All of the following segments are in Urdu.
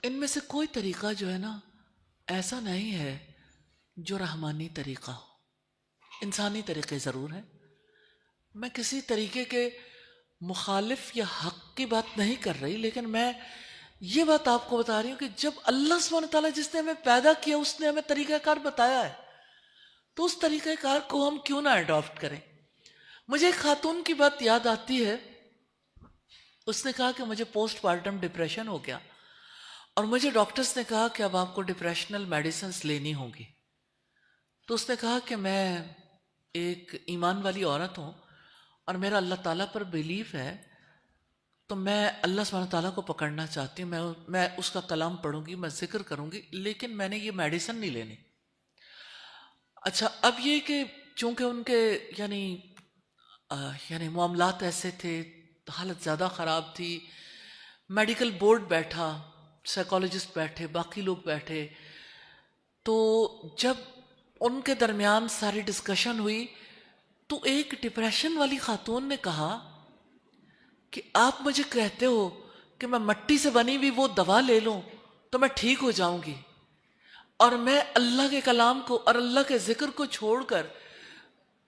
ان میں سے کوئی طریقہ جو ہے نا ایسا نہیں ہے جو رحمانی طریقہ ہو. انسانی طریقے ضرور ہیں. میں کسی طریقے کے مخالف یا حق کی بات نہیں کر رہی، لیکن میں یہ بات آپ کو بتا رہی ہوں کہ جب اللہ سبحانہ تعالیٰ جس نے ہمیں پیدا کیا اس نے ہمیں طریقہ کار بتایا ہے، تو اس طریقہ کار کو ہم کیوں نہ اڈاپٹ کریں. مجھے ایک خاتون کی بات یاد آتی ہے. اس نے کہا کہ مجھے پوسٹ پارٹم ڈپریشن ہو گیا اور مجھے ڈاکٹرز نے کہا کہ اب آپ کو ڈپریشنل میڈیسنز لینی ہوں گی. تو اس نے کہا کہ میں ایک ایمان والی عورت ہوں اور میرا اللہ تعالیٰ پر بیلیف ہے، تو میں اللہ سبحانہ تعالیٰ کو پکڑنا چاہتی ہوں، میں اس کا کلام پڑھوں گی، میں ذکر کروں گی، لیکن میں نے یہ میڈیسن نہیں لینی. اچھا، اب یہ کہ چونکہ ان کے یعنی معاملات ایسے تھے، حالت زیادہ خراب تھی، میڈیکل بورڈ بیٹھا، سائیکالوجسٹ بیٹھے، باقی لوگ بیٹھے، تو جب ان کے درمیان ساری ڈسکشن ہوئی تو ایک ڈپریشن والی خاتون نے کہا کہ آپ مجھے کہتے ہو کہ میں مٹی سے بنی ہوئی وہ دوا لے لوں تو میں ٹھیک ہو جاؤں گی، اور میں اللہ کے کلام کو اور اللہ کے ذکر کو چھوڑ کر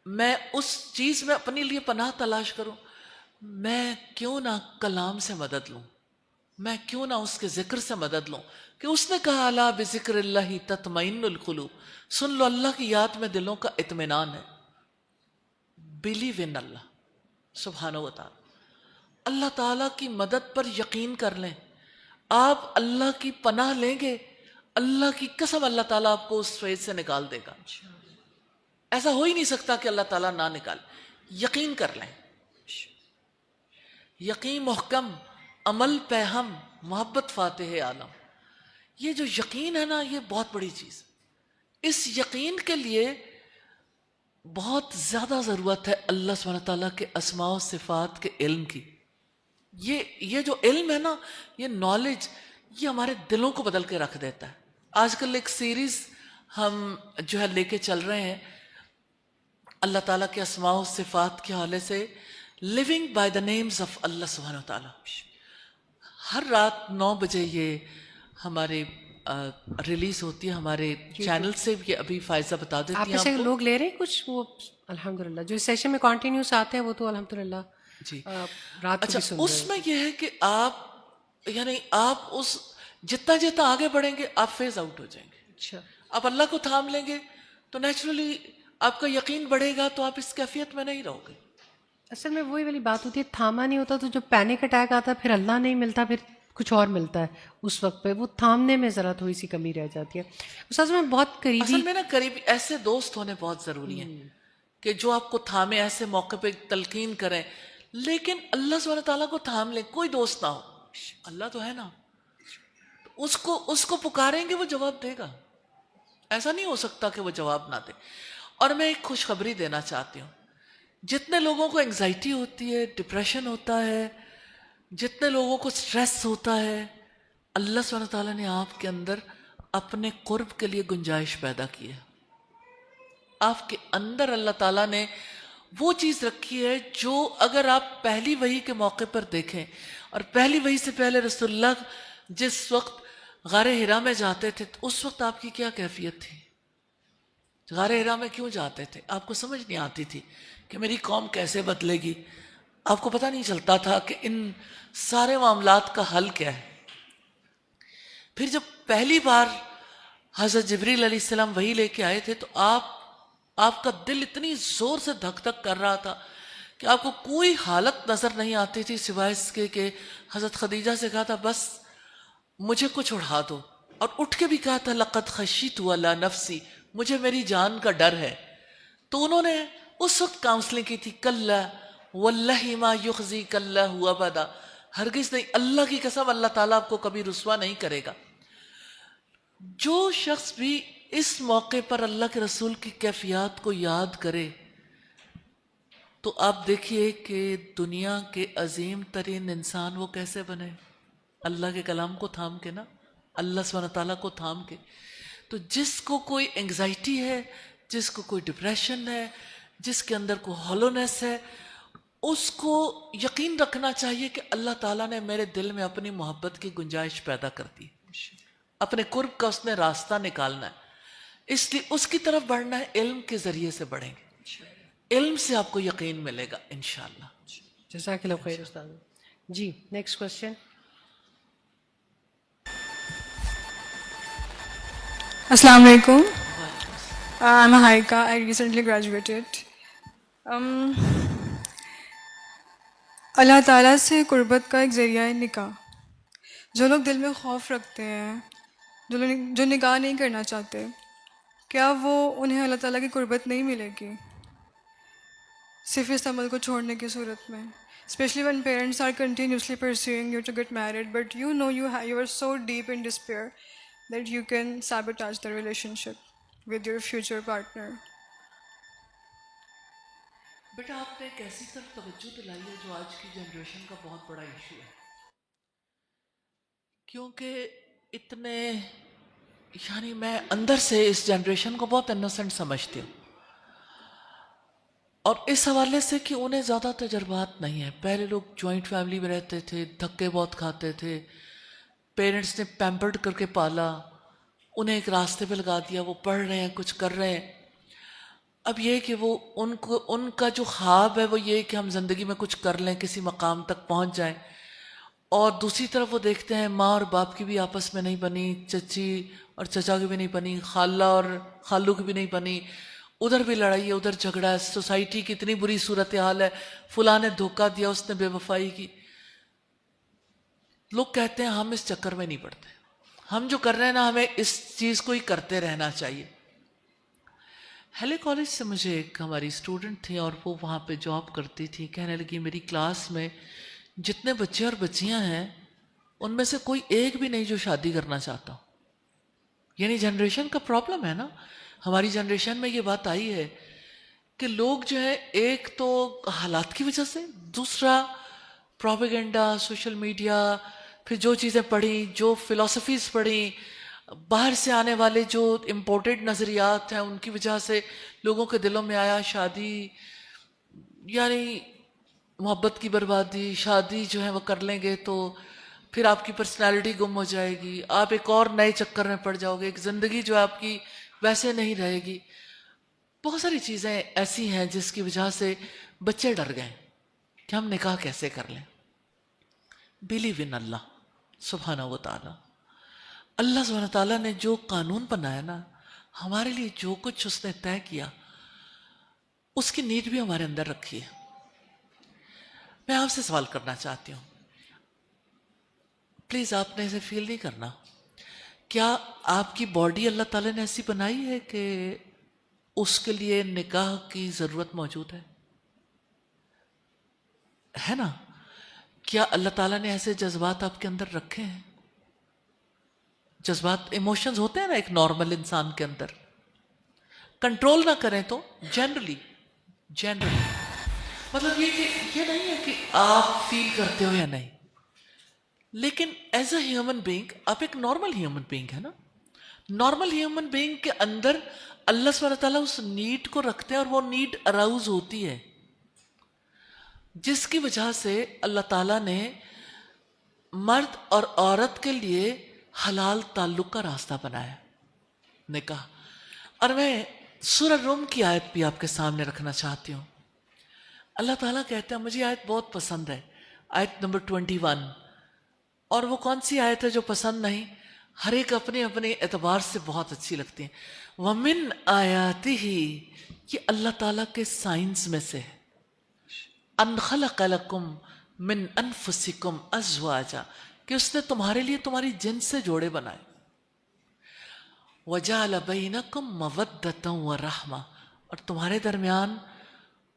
میں اس چیز میں اپنے لیے پناہ تلاش کروں. میں کیوں نہ کلام سے مدد لوں، میں کیوں نہ اس کے ذکر سے مدد لوں، کہ اس نے کہا الا بذکر اللہ تطمئن القلوب، سن لو اللہ کی یاد میں دلوں کا اطمینان ہے. بلیو ان اللہ سبحانہ و تعالی، اللہ تعالیٰ کی مدد پر یقین کر لیں. آپ اللہ کی پناہ لیں گے، اللہ کی قسم اللہ تعالیٰ آپ کو اس فیض سے نکال دے گا. ایسا ہو ہی نہیں سکتا کہ اللہ تعالیٰ نہ نکال. یقین کر لیں، یقین محکم، عمل پہ ہم، محبت فاتح عالم. یہ جو یقین ہے نا، یہ بہت بڑی چیز. اس یقین کے لیے بہت زیادہ ضرورت ہے اللہ سبحانہ تعالیٰ کے اسماء و صفات کے علم کی. یہ جو علم ہے نا، یہ نالج، یہ ہمارے دلوں کو بدل کے رکھ دیتا ہے. آج کل ایک سیریز ہم جو ہے لے کے چل رہے ہیں اللہ تعالیٰ کے اسماء و صفات کے حوالے سے، living by the names of Allah سبحانہ تعالیٰ. ہر رات 9 بجے یہ ہمارے ریلیز ہوتی ہے ہمارے چینل سے. یہ ابھی فائزہ بتا دیتی آپ ہیں ایسے آپ کو. لوگ لے رہے ہیں کچھ، وہ الحمدللہ جو اس سیشن میں کنٹینیوس آتے ہیں وہ تو الحمدللہ جی رات کو اچھا، بھی سن رہے اس ہیں. میں یہ ہے کہ آپ اس جتنا جتنا آگے بڑھیں گے آپ فیز آؤٹ ہو جائیں گے. اچھا، آپ اللہ کو تھام لیں گے تو نیچرلی آپ کا یقین بڑھے گا، تو آپ اس کیفیت میں نہیں رہو گے. اصل میں وہی والی بات ہوتی ہے، تھاما نہیں ہوتا تو جو پینک اٹیک آتا ہے پھر اللہ نہیں ملتا، پھر کچھ اور ملتا ہے. اس وقت پہ وہ تھامنے میں ذرا تھوڑی سی کمی رہ جاتی ہے. استاذ میں بہت قریبی اصل میں نا قریبی ایسے دوست ہونے بہت ضروری ہیں کہ جو آپ کو تھامے، ایسے موقع پہ تلقین کریں. لیکن اللہ سبحانہ تعالیٰ کو تھام لیں. کوئی دوست نہ ہو، اللہ تو ہے نا، اس کو پکاریں گے وہ جواب دے گا. ایسا نہیں ہو سکتا کہ وہ جواب نہ دے. اور میں ایک خوشخبری دینا چاہتی ہوں. جتنے لوگوں کو انگزائٹی ہوتی ہے، ڈپریشن ہوتا ہے، جتنے لوگوں کو سٹریس ہوتا ہے، اللہ سبحانہ تعالیٰ نے آپ کے اندر اپنے قرب کے لیے گنجائش پیدا کی ہے. آپ کے اندر اللہ تعالیٰ نے وہ چیز رکھی ہے جو اگر آپ پہلی وحی کے موقع پر دیکھیں، اور پہلی وحی سے پہلے رسول اللہ جس وقت غار حرا میں جاتے تھے تو اس وقت آپ کی کیا کیفیت تھی؟ غار حرا میں کیوں جاتے تھے؟ آپ کو سمجھ نہیں آتی تھی کہ میری قوم کیسے بدلے گی. آپ کو پتہ نہیں چلتا تھا کہ ان سارے معاملات کا حل کیا ہے. پھر جب پہلی بار حضرت جبریل علیہ السلام وحی لے کے آئے تھے تو آپ کا دل اتنی زور سے دھک دھک کر رہا تھا کہ آپ کو کوئی حالت نظر نہیں آتی تھی سوائے اس کے کہ حضرت خدیجہ سے کہا تھا بس مجھے کچھ اڑا دو، اور اٹھ کے بھی کہا تھا لقد خشیت علی نفسی، مجھے میری جان کا ڈر ہے. تو انہوں نے اس وقت کاؤنسلنگ کی تھی، کلا واللہ ما یخزیک اللہ ابدا، ہرگز نہیں، اللہ کی قسم اللہ تعالیٰ آپ کو کبھی رسوا نہیں کرے گا. جو شخص بھی اس موقع پر اللہ کے رسول کی کیفیات کو یاد کرے تو آپ دیکھیے کہ دنیا کے عظیم ترین انسان وہ کیسے بنے. اللہ کے کلام کو تھام کے نا، اللہ سبحانہ تعالیٰ کو تھام کے. تو جس کو کوئی انگزائٹی ہے، جس کو کوئی ڈپریشن ہے، جس کے اندر کوئی ہالونیس ہے، اس کو یقین رکھنا چاہیے کہ اللہ تعالیٰ نے میرے دل میں اپنی محبت کی گنجائش پیدا کر دی. اپنے قرب کا اس نے راستہ نکالنا ہے. اس لیے اس کی طرف بڑھنا ہے, علم کے ذریعے سے بڑھیں گے, علم سے آپ کو یقین ملے گا انشاءاللہ. جزاک اللہ خیر استاد. جی نیکسٹ کوشچن. السلام علیکم. I'm a Haika. I recently graduated. اللہ تعالیٰ سے قربت کا ایک ذریعہ ہے نکاح. جو لوگ دل میں خوف رکھتے ہیں, جو نکاح نہیں کرنا چاہتے, کیا وہ انہیں اللہ تعالیٰ کی قربت نہیں ملے گی صرف اس عمل کو چھوڑنے کی صورت میں؟ Especially when parents are continuously pursuing you to get married, but you know you are so deep in despair that you can sabotage the relationship with your future partner. بیٹا آپ نے ایک ایسی طرف توجہ دلائی ہے جو آج کی جنریشن کا بہت بڑا ایشو ہے, کیونکہ اتنے یعنی میں اندر سے اس جنریشن کو بہت انوسنٹ سمجھتی ہوں, اور اس حوالے سے کہ انہیں زیادہ تجربات نہیں ہیں. پہلے لوگ جوائنٹ فیملی میں رہتے تھے, دھکے بہت کھاتے تھے, پیرنٹس نے پیمپرڈ کر کے پالا, انہیں ایک راستے پہ لگا دیا, وہ پڑھ رہے ہیں, کچھ کر رہے ہیں. اب یہ کہ وہ ان کا جو خواب ہے وہ یہ کہ ہم زندگی میں کچھ کر لیں, کسی مقام تک پہنچ جائیں, اور دوسری طرف وہ دیکھتے ہیں ماں اور باپ کی بھی آپس میں نہیں بنی, چچی اور چچا کی بھی نہیں بنی, خالہ اور خالو کی بھی نہیں بنی, ادھر بھی لڑائی ہے, ادھر جھگڑا ہے, سوسائٹی کی اتنی بری صورتحال ہے, فلاں نے دھوکہ دیا, اس نے بے وفائی کی. لوگ کہتے ہیں ہم اس چکر میں نہیں پڑتے, ہم جو کر رہے ہیں نا ہمیں اس چیز کو ہی کرتے رہنا چاہیے. ہیلے کالج سے مجھے ایک ہماری اسٹوڈنٹ تھی اور وہ وہاں پہ جاب کرتی تھی, کہنے لگی میری کلاس میں جتنے بچے اور بچیاں ہیں ان میں سے کوئی ایک بھی نہیں جو شادی کرنا چاہتا ہو. یعنی جنریشن کا پرابلم ہے نا, ہماری جنریشن میں یہ بات آئی ہے کہ لوگ جو ہے ایک تو حالات کی وجہ سے, دوسرا پروپیگنڈا, سوشل میڈیا, پھر جو چیزیں پڑھیں, جو فلسفیز پڑھیں, باہر سے آنے والے جو امپورٹڈ نظریات ہیں ان کی وجہ سے لوگوں کے دلوں میں آیا شادی یعنی محبت کی بربادی, شادی جو ہے وہ کر لیں گے تو پھر آپ کی پرسنالٹی گم ہو جائے گی, آپ ایک اور نئے چکر میں پڑ جاؤ گے, ایک زندگی جو آپ کی ویسے نہیں رہے گی. بہت ساری چیزیں ایسی ہیں جس کی وجہ سے بچے ڈر گئے کہ ہم نکاح کیسے کر لیں. بلیو ان اللہ سبحانہ و تعالی. اللہ سبحانہ تعالیٰ نے جو قانون بنایا نا, ہمارے لیے جو کچھ اس نے طے کیا, اس کی نیڈ بھی ہمارے اندر رکھی ہے. میں آپ سے سوال کرنا چاہتی ہوں, پلیز آپ نے اسے فیل نہیں کرنا, کیا آپ کی باڈی اللہ تعالیٰ نے ایسی بنائی ہے کہ اس کے لیے نکاح کی ضرورت موجود ہے نا؟ کیا اللہ تعالیٰ نے ایسے جذبات آپ کے اندر رکھے ہیں؟ جذبات, ایموشنز ہوتے ہیں نا ایک نارمل انسان کے اندر, کنٹرول نہ کریں تو جنرلی مطلب یہ کہ یہ نہیں ہے کہ آپ فیل کرتے ہو یا نہیں, لیکن ایز اے ہیومن بینگ آپ ایک نارمل ہیومن بینگ ہے نا. نارمل ہیومن بینگ کے اندر اللہ سبحانہ تعالیٰ اس نیڈ کو رکھتے ہیں اور وہ نیڈ اراؤز ہوتی ہے, جس کی وجہ سے اللہ تعالیٰ نے مرد اور عورت کے لیے حلال تعلق کا راستہ بنایا, نکاح. اور میں سورہ روم کی آیت بھی آپ کے سامنے رکھنا چاہتی ہوں. اللہ تعالیٰ کہتے ہیں, مجھے آیت بہت پسند ہے, آیت نمبر 21. اور وہ کون سی آیت ہے جو پسند نہیں؟ ہر ایک اپنے اپنے اعتبار سے بہت اچھی لگتی ہیں. وَمِنْ آیَاتِهِ, یہ اللہ تعالیٰ کے سائنس میں سے ہے. أَنْ خَلَقَ لَكُمْ مِنْ أَنفُسِكُمْ أَزْوَاجًا, کہ اس نے تمہارے لیے تمہاری جنس سے جوڑے بنائے. وَجَعَلَ بَيْنَكُمْ مَوَدَّةً وَرَحْمَةً, اور تمہارے درمیان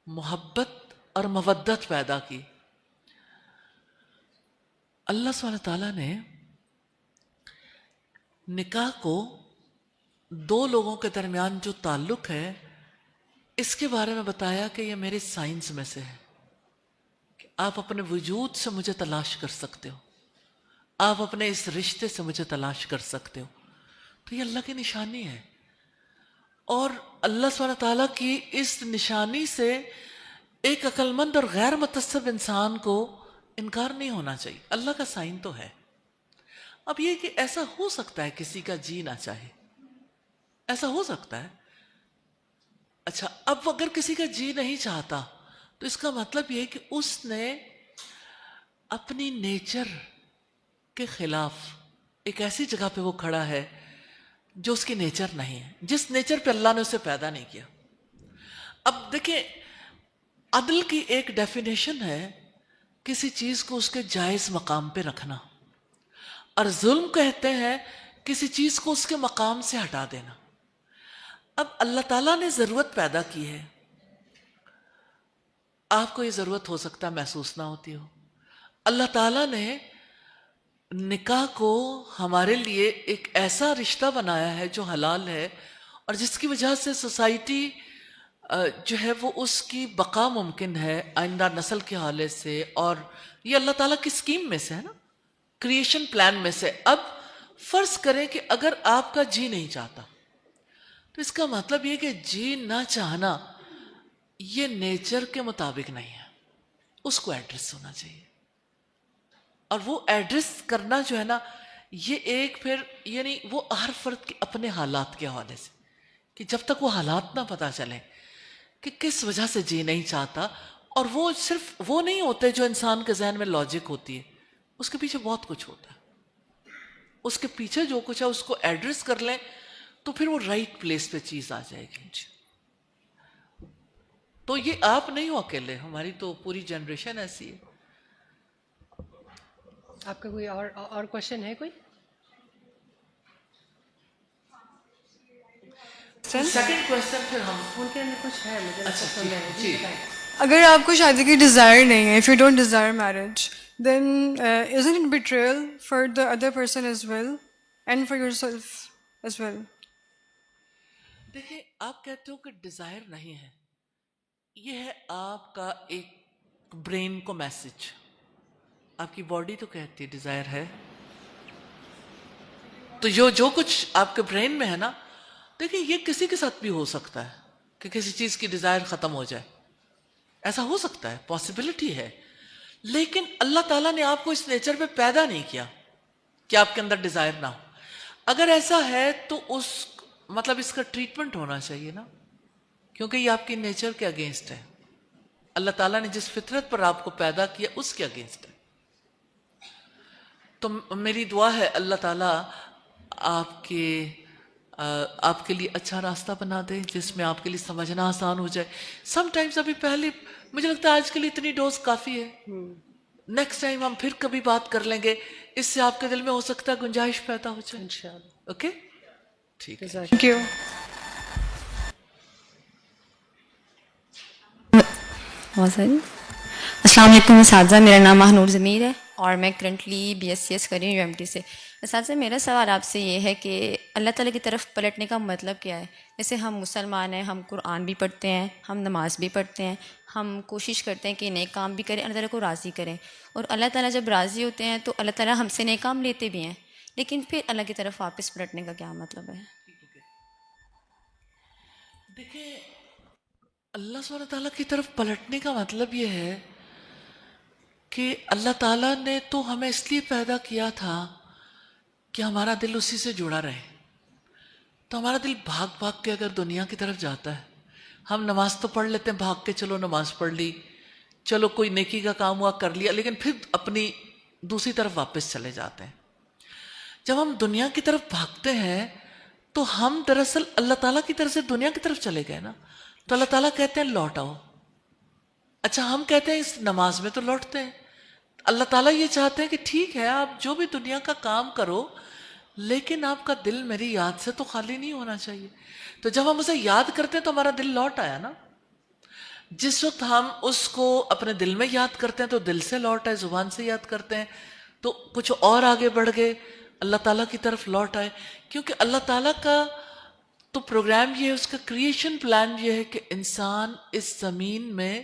محبت اور مودت پیدا کی. اللہ سبحانہ تعالیٰ نے نکاح کو دو لوگوں کے درمیان جو تعلق ہے اس کے بارے میں بتایا کہ یہ میرے سائنس میں سے ہے, کہ آپ اپنے وجود سے مجھے تلاش کر سکتے ہو, آپ اپنے اس رشتے سے مجھے تلاش کر سکتے ہو. تو یہ اللہ کی نشانی ہے, اور اللہ سبحانہ تعالیٰ کی اس نشانی سے ایک عقل مند اور غیر متعصب انسان کو انکار نہیں ہونا چاہیے. اللہ کا سائن تو ہے. اب یہ کہ ایسا ہو سکتا ہے کسی کا جی نہ چاہے، ایسا ہو سکتا ہے. اچھا اب اگر کسی کا جی نہیں چاہتا تو اس کا مطلب یہ کہ اس نے اپنی نیچر کے خلاف ایک ایسی جگہ پہ وہ کھڑا ہے جو اس کی نیچر نہیں ہے، جس نیچر پہ اللہ نے اسے پیدا نہیں کیا. اب دیکھیں عدل کی ایک ڈیفینیشن ہے کسی چیز کو اس کے جائز مقام پہ رکھنا، اور ظلم کہتے ہیں کسی چیز کو اس کے مقام سے ہٹا دینا. اب اللہ تعالیٰ نے ضرورت پیدا کی ہے، آپ کو یہ ضرورت ہو سکتا ہے محسوس نہ ہوتی ہو. اللہ تعالیٰ نے نکاح کو ہمارے لیے ایک ایسا رشتہ بنایا ہے جو حلال ہے، اور جس کی وجہ سے سوسائٹی جو ہے وہ اس کی بقا ممکن ہے آئندہ نسل کے حوالے سے، اور یہ اللہ تعالیٰ کی اسکیم میں سے ہے نا، کریشن پلان میں سے. اب فرض کریں کہ اگر آپ کا جی نہیں چاہتا تو اس کا مطلب یہ کہ جی نہ چاہنا یہ نیچر کے مطابق نہیں ہے، اس کو ایڈریس ہونا چاہیے. اور وہ ایڈریس کرنا جو ہے نا یہ ایک پھر یعنی وہ ہر فرد کے اپنے حالات کے حوالے سے، کہ جب تک وہ حالات نہ پتہ چلیں کہ کس وجہ سے جی نہیں چاہتا. اور وہ صرف وہ نہیں ہوتے جو انسان کے ذہن میں لاجک ہوتی ہے، اس کے پیچھے بہت کچھ ہوتا ہے. اس کے پیچھے جو کچھ ہے اس کو ایڈریس کر لیں تو پھر وہ رائٹ پلیس پہ چیز آ جائے گی. تو یہ آپ نہیں ہو اکیلے، ہماری تو پوری جنریشن ایسی ہے. آپ کا کوئی اور کوشچن ہے کوئی؟ سیکنڈ کوشچن پھر ہم ان کے اندر کچھ ہے مجھے جی اگر آپ کو شادی کی ڈیزائر نہیں ہے، if you don't desire marriage, then isn't it betrayal for the other person as well and for yourself as well? دیکھیں آپ کہتے ہو کہ ڈیزائر نہیں ہے، یہ ہے آپ کا ایک برین کو میسج. آپ کی باڈی تو کہتی ہے ڈیزائر ہے، تو جو کچھ آپ کے برین میں ہے نا، دیکھیں یہ کسی کے ساتھ بھی ہو سکتا ہے کہ کسی چیز کی ڈیزائر ختم ہو جائے، ایسا ہو سکتا ہے، پاسبلٹی ہے. لیکن اللہ تعالیٰ نے آپ کو اس نیچر پہ پیدا نہیں کیا کہ آپ کے اندر ڈیزائر نہ ہو. اگر ایسا ہے تو مطلب اس کا ٹریٹمنٹ ہونا چاہیے نا، کیونکہ یہ آپ کی نیچر کے اگینسٹ ہے. اللہ تعالیٰ نے جس فطرت پر آپ کو پیدا کیا اس کے اگینسٹ ہے. تو میری دعا ہے اللہ تعالیٰ آپ کے لیے اچھا راستہ بنا دے جس میں آپ کے لیے سمجھنا آسان ہو جائے. سم ٹائمز ابھی پہلے مجھے لگتا ہے آج کے لیے اتنی ڈوز کافی ہے، نیکسٹ ٹائم ہم پھر کبھی بات کر لیں گے، اس سے آپ کے دل میں ہو سکتا ہے گنجائش پیدا ہو جائے. انشاءاللہ. اوکے ٹھیک ہے. Thank you. السلام علیکم اساتذہ، میرا نام مہنور ضمیر ہے اور میں کرنٹلی BSc کر رہی ہوں UMT سے. اساتذہ میرا سوال آپ سے یہ ہے کہ اللہ تعالیٰ کی طرف پلٹنے کا مطلب کیا ہے؟ جیسے ہم مسلمان ہیں، ہم قرآن بھی پڑھتے ہیں، ہم نماز بھی پڑھتے ہیں، ہم کوشش کرتے ہیں کہ نیک کام بھی کریں، اللہ تعالیٰ کو راضی کریں، اور اللہ تعالیٰ جب راضی ہوتے ہیں تو اللہ تعالیٰ ہم سے نیک کام لیتے بھی ہیں، لیکن پھر اللہ کی طرف واپس پلٹنے کا کیا مطلب ہے؟ دیکھیں اللہ سبحانہ تعالیٰ کی طرف پلٹنے کا مطلب یہ ہے کہ اللہ تعالیٰ نے تو ہمیں اس لیے پیدا کیا تھا کہ ہمارا دل اسی سے جڑا رہے. تو ہمارا دل بھاگ بھاگ کے اگر دنیا کی طرف جاتا ہے، ہم نماز تو پڑھ لیتے ہیں بھاگ کے، چلو نماز پڑھ لی، چلو کوئی نیکی کا کام ہوا کر لیا، لیکن پھر اپنی دوسری طرف واپس چلے جاتے ہیں. جب ہم دنیا کی طرف بھاگتے ہیں تو ہم دراصل اللہ تعالیٰ کی طرف سے دنیا کی طرف چلے گئے نا. تو اللہ تعالیٰ کہتے ہیں لوٹ آؤ. اچھا ہم کہتے ہیں اس نماز میں تو لوٹتے ہیں. اللہ تعالیٰ یہ چاہتے ہیں کہ ٹھیک ہے آپ جو بھی دنیا کا کام کرو، لیکن آپ کا دل میری یاد سے تو خالی نہیں ہونا چاہیے. تو جب ہم اسے یاد کرتے ہیں تو ہمارا دل لوٹ آیا نا. جس وقت ہم اس کو اپنے دل میں یاد کرتے ہیں تو دل سے لوٹ آئے، زبان سے یاد کرتے ہیں تو کچھ اور آگے بڑھ گئے، اللہ تعالیٰ کی طرف لوٹ آئے. کیونکہ اللہ تعالیٰ کا تو پروگرام یہ ہے، اس کا کریشن پلان یہ ہے کہ انسان اس زمین میں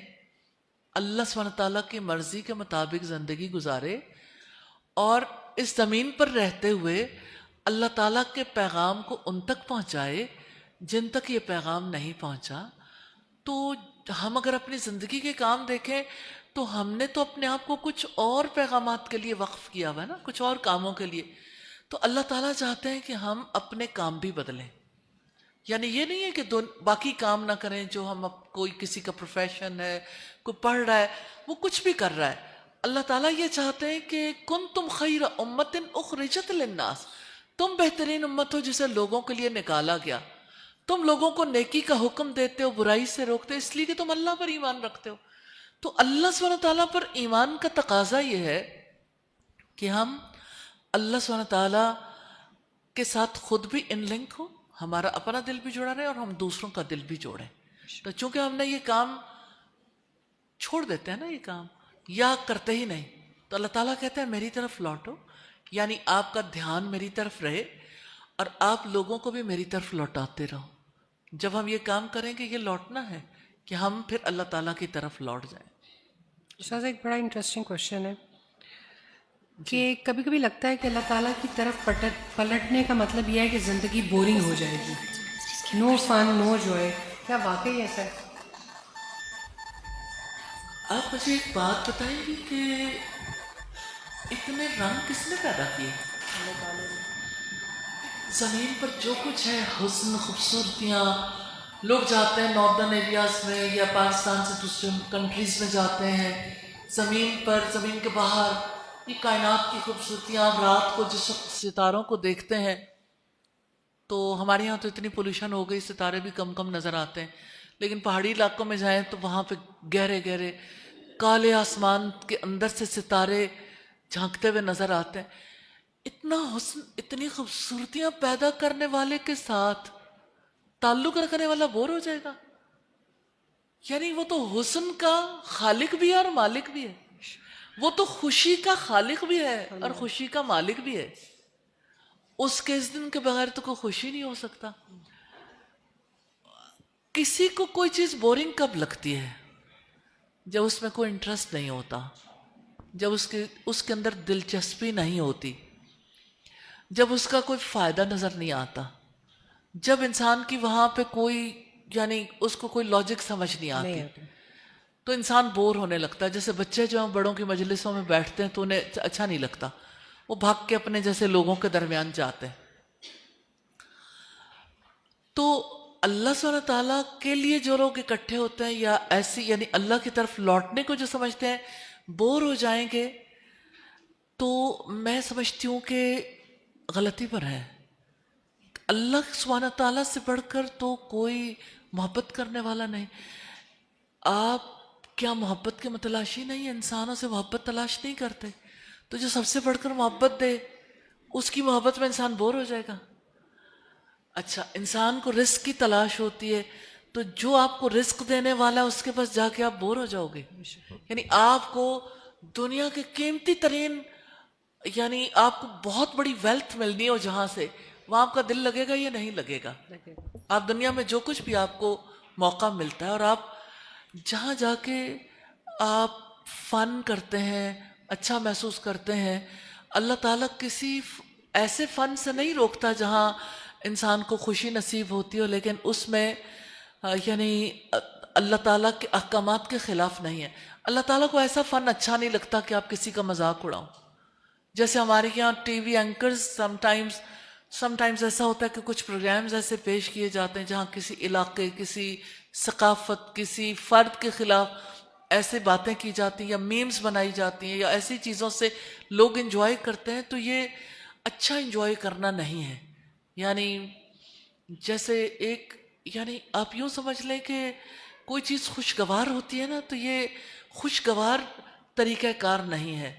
اللہ سبحانہ تعالیٰ کی مرضی کے مطابق زندگی گزارے، اور اس زمین پر رہتے ہوئے اللہ تعالیٰ کے پیغام کو ان تک پہنچائے جن تک یہ پیغام نہیں پہنچا. تو ہم اگر اپنی زندگی کے کام دیکھیں تو ہم نے تو اپنے آپ کو کچھ اور پیغامات کے لیے وقف کیا ہوا ہے نا، کچھ اور کاموں کے لیے. تو اللہ تعالیٰ چاہتے ہیں کہ ہم اپنے کام بھی بدلیں. یعنی یہ نہیں ہے کہ باقی کام نہ کریں جو ہم کوئی کسی کا پروفیشن ہے, کوئی پڑھ رہا ہے, وہ کچھ بھی کر رہا ہے. اللہ تعالیٰ یہ چاہتے ہیں کہ کنتم خیر امت اخرجت للناس, تم بہترین امت ہو جسے لوگوں کے لیے نکالا گیا. تم لوگوں کو نیکی کا حکم دیتے ہو, برائی سے روکتے ہو, اس لیے کہ تم اللہ پر ایمان رکھتے ہو. تو اللہ سبحانہ تعالیٰ پر ایمان کا تقاضا یہ ہے کہ ہم اللہ سبحانہ تعالیٰ کے ساتھ خود بھی ان لنک ہو, ہمارا اپنا دل بھی جڑا رہے اور ہم دوسروں کا دل بھی جوڑیں. تو چونکہ ہم نے یہ کام چھوڑ دیتے ہیں نا, یہ کام یا کرتے ہی نہیں, تو اللہ تعالیٰ کہتے ہیں میری طرف لوٹو, یعنی آپ کا دھیان میری طرف رہے اور آپ لوگوں کو بھی میری طرف لوٹاتے رہو. جب ہم یہ کام کریں گے یہ لوٹنا ہے کہ ہم پھر اللہ تعالیٰ کی طرف لوٹ جائیں. استاذ ایک بڑا انٹرسٹنگ کوشچن ہے کہ کبھی کبھی لگتا ہے کہ اللہ تعالیٰ کی طرف پلٹنے کا مطلب یہ ہے کہ زندگی بورنگ ہو جائے گی, نو فن نو جوائے. کیا واقعی ایسا ہے؟ آپ مجھے ایک بات بتائیں گی کہ اتنے رنگ کس نے پیدا کیے؟ زمین پر جو کچھ ہے, حسن, خوبصورتیاں, لوگ جاتے ہیں ناردرن ایریاز میں یا پاکستان سے دوسرے کنٹریز میں جاتے ہیں, زمین پر, زمین کے باہر یہ کائنات کی خوبصورتیاں. آپ رات کو جس وقت ستاروں کو دیکھتے ہیں تو ہمارے یہاں تو اتنی پولوشن ہو گئی, ستارے بھی کم کم نظر آتے ہیں, لیکن پہاڑی علاقوں میں جائیں تو وہاں پہ گہرے گہرے کالے آسمان کے اندر سے ستارے جھانکتے ہوئے نظر آتے ہیں. اتنا حسن, اتنی خوبصورتیاں پیدا کرنے والے کے ساتھ تعلق رکھنے والا بور ہو جائے گا؟ یعنی وہ تو حسن کا خالق بھی ہے اور مالک بھی ہے, وہ تو خوشی کا خالق بھی ہے اور خوشی کا مالک بھی ہے. اس کے اس دن کے بغیر تو کوئی خوشی نہیں ہو سکتا. کسی کو کوئی چیز بورنگ کب لگتی ہے؟ جب اس میں کوئی انٹرسٹ نہیں ہوتا, جب اس کے اندر دلچسپی نہیں ہوتی, جب اس کا کوئی فائدہ نظر نہیں آتا, جب انسان کی وہاں پہ کوئی یعنی اس کو کوئی لاجک سمجھ نہیں آتی, تو انسان بور ہونے لگتا ہے. جیسے بچے جو ہیں بڑوں کی مجلسوں میں بیٹھتے ہیں تو انہیں اچھا نہیں لگتا, وہ بھاگ کے اپنے جیسے لوگوں کے درمیان جاتے ہیں. تو اللہ سبحانہ تعالیٰ کے لیے جو لوگ اکٹھے ہوتے ہیں یا ایسی یعنی اللہ کی طرف لوٹنے کو جو سمجھتے ہیں بور ہو جائیں گے, تو میں سمجھتی ہوں کہ غلطی پر ہے. اللہ سبحانہ تعالیٰ سے بڑھ کر تو کوئی محبت کرنے والا نہیں. آپ کیا محبت کے متلاشی نہیں, انسانوں سے محبت تلاش نہیں کرتے؟ تو جو سب سے بڑھ کر محبت دے اس کی محبت میں انسان بور ہو جائے گا. اچھا, انسان کو رزق کی تلاش ہوتی ہے, تو جو آپ کو رزق دینے والا ہے اس کے پاس جا کے آپ بور ہو جاؤ گے. یعنی آپ کو دنیا کے قیمتی ترین یعنی آپ کو بہت بڑی ویلتھ ملنی ہو جہاں سے, وہاں آپ کا دل لگے گا یا نہیں لگے گا؟ آپ دنیا میں جو کچھ بھی آپ کو موقع ملتا ہے اور آپ جہاں جا کے آپ فن کرتے ہیں, اچھا محسوس کرتے ہیں, اللہ تعالیٰ کسی ایسے فن سے نہیں روکتا جہاں انسان کو خوشی نصیب ہوتی ہو, لیکن اس میں یعنی اللہ تعالیٰ کے احکامات کے خلاف نہیں ہے. اللہ تعالیٰ کو ایسا فن اچھا نہیں لگتا کہ آپ کسی کا مذاق اڑاؤ. جیسے ہمارے یہاں T V anchors some times ایسا ہوتا ہے کہ کچھ پروگرامز ایسے پیش کیے جاتے ہیں جہاں کسی علاقے, کسی ثقافت, کسی فرد کے خلاف ایسے باتیں کی جاتی ہیں یا میمز بنائی جاتی ہیں یا ایسی چیزوں سے لوگ انجوائے کرتے ہیں, تو یہ اچھا انجوائے کرنا نہیں ہے. یعنی جیسے ایک یعنی آپ یوں سمجھ لیں کہ کوئی چیز خوشگوار ہوتی ہے نا, تو یہ خوشگوار طریقہ کار نہیں ہے.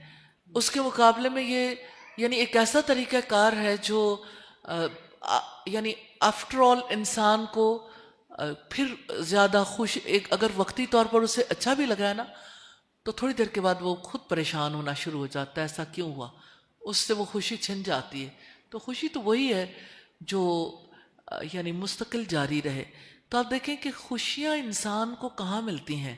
اس کے مقابلے میں یہ یعنی ایک ایسا طریقہ کار ہے جو یعنی آفٹر آل انسان کو پھر زیادہ خوش, ایک اگر وقتی طور پر اسے اچھا بھی لگا ہے نا, تو تھوڑی دیر کے بعد وہ خود پریشان ہونا شروع ہو جاتا ہے, ایسا کیوں ہوا, اس سے وہ خوشی چھن جاتی ہے. تو خوشی تو وہی ہے جو یعنی مستقل جاری رہے. تو آپ دیکھیں کہ خوشیاں انسان کو کہاں ملتی ہیں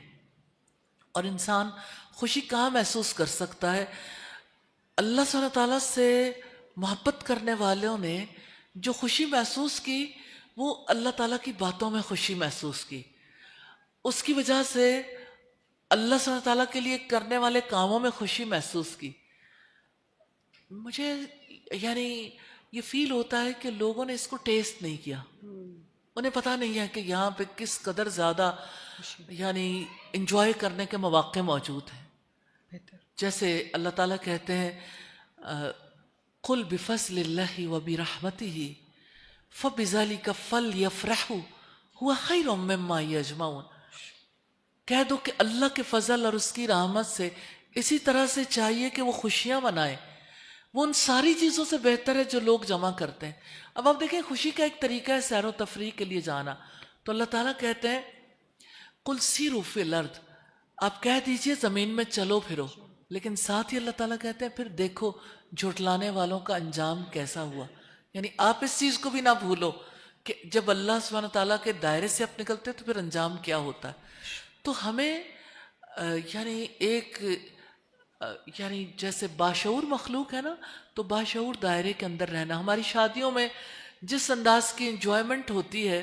اور انسان خوشی کہاں محسوس کر سکتا ہے. اللہ سبحانہ تعالیٰ سے محبت کرنے والوں نے جو خوشی محسوس کی وہ اللہ تعالیٰ کی باتوں میں خوشی محسوس کی. اس کی وجہ سے اللہ سبحانہ تعالیٰ کے لیے کرنے والے کاموں میں خوشی محسوس کی. مجھے یعنی یہ فیل ہوتا ہے کہ لوگوں نے اس کو ٹیسٹ نہیں کیا، انہیں پتہ نہیں ہے کہ یہاں پہ کس قدر زیادہ یعنی انجوائے کرنے کے مواقع موجود ہیں. بہتر. جیسے اللہ تعالیٰ کہتے ہیں قل بفضل اللہ وبرحمتہ فبذلک فلیفرحوا هو خیر مما یجمعون. کہہ دو کہ اللہ کے فضل اور اس کی رحمت سے اسی طرح سے چاہیے کہ وہ خوشیاں منائیں، وہ ان ساری چیزوں سے بہتر ہے جو لوگ جمع کرتے ہیں. اب آپ دیکھیں خوشی کا ایک طریقہ ہے سیر و تفریح کے لیے جانا، تو اللہ تعالیٰ کہتے ہیں قل سیروا فی الارض، آپ کہہ دیجئے زمین میں چلو پھرو، لیکن ساتھ ہی اللہ تعالیٰ کہتے ہیں پھر دیکھو جھٹلانے والوں کا انجام کیسا ہوا. یعنی آپ اس چیز کو بھی نہ بھولو کہ جب اللہ سبحانہ تعالیٰ کے دائرے سے آپ نکلتے تو پھر انجام کیا ہوتا ہے. تو ہمیں یعنی ایک یعنی جیسے باشعور مخلوق ہے نا، تو باشعور دائرے کے اندر رہنا. ہماری شادیوں میں جس انداز کی انجوائمنٹ ہوتی ہے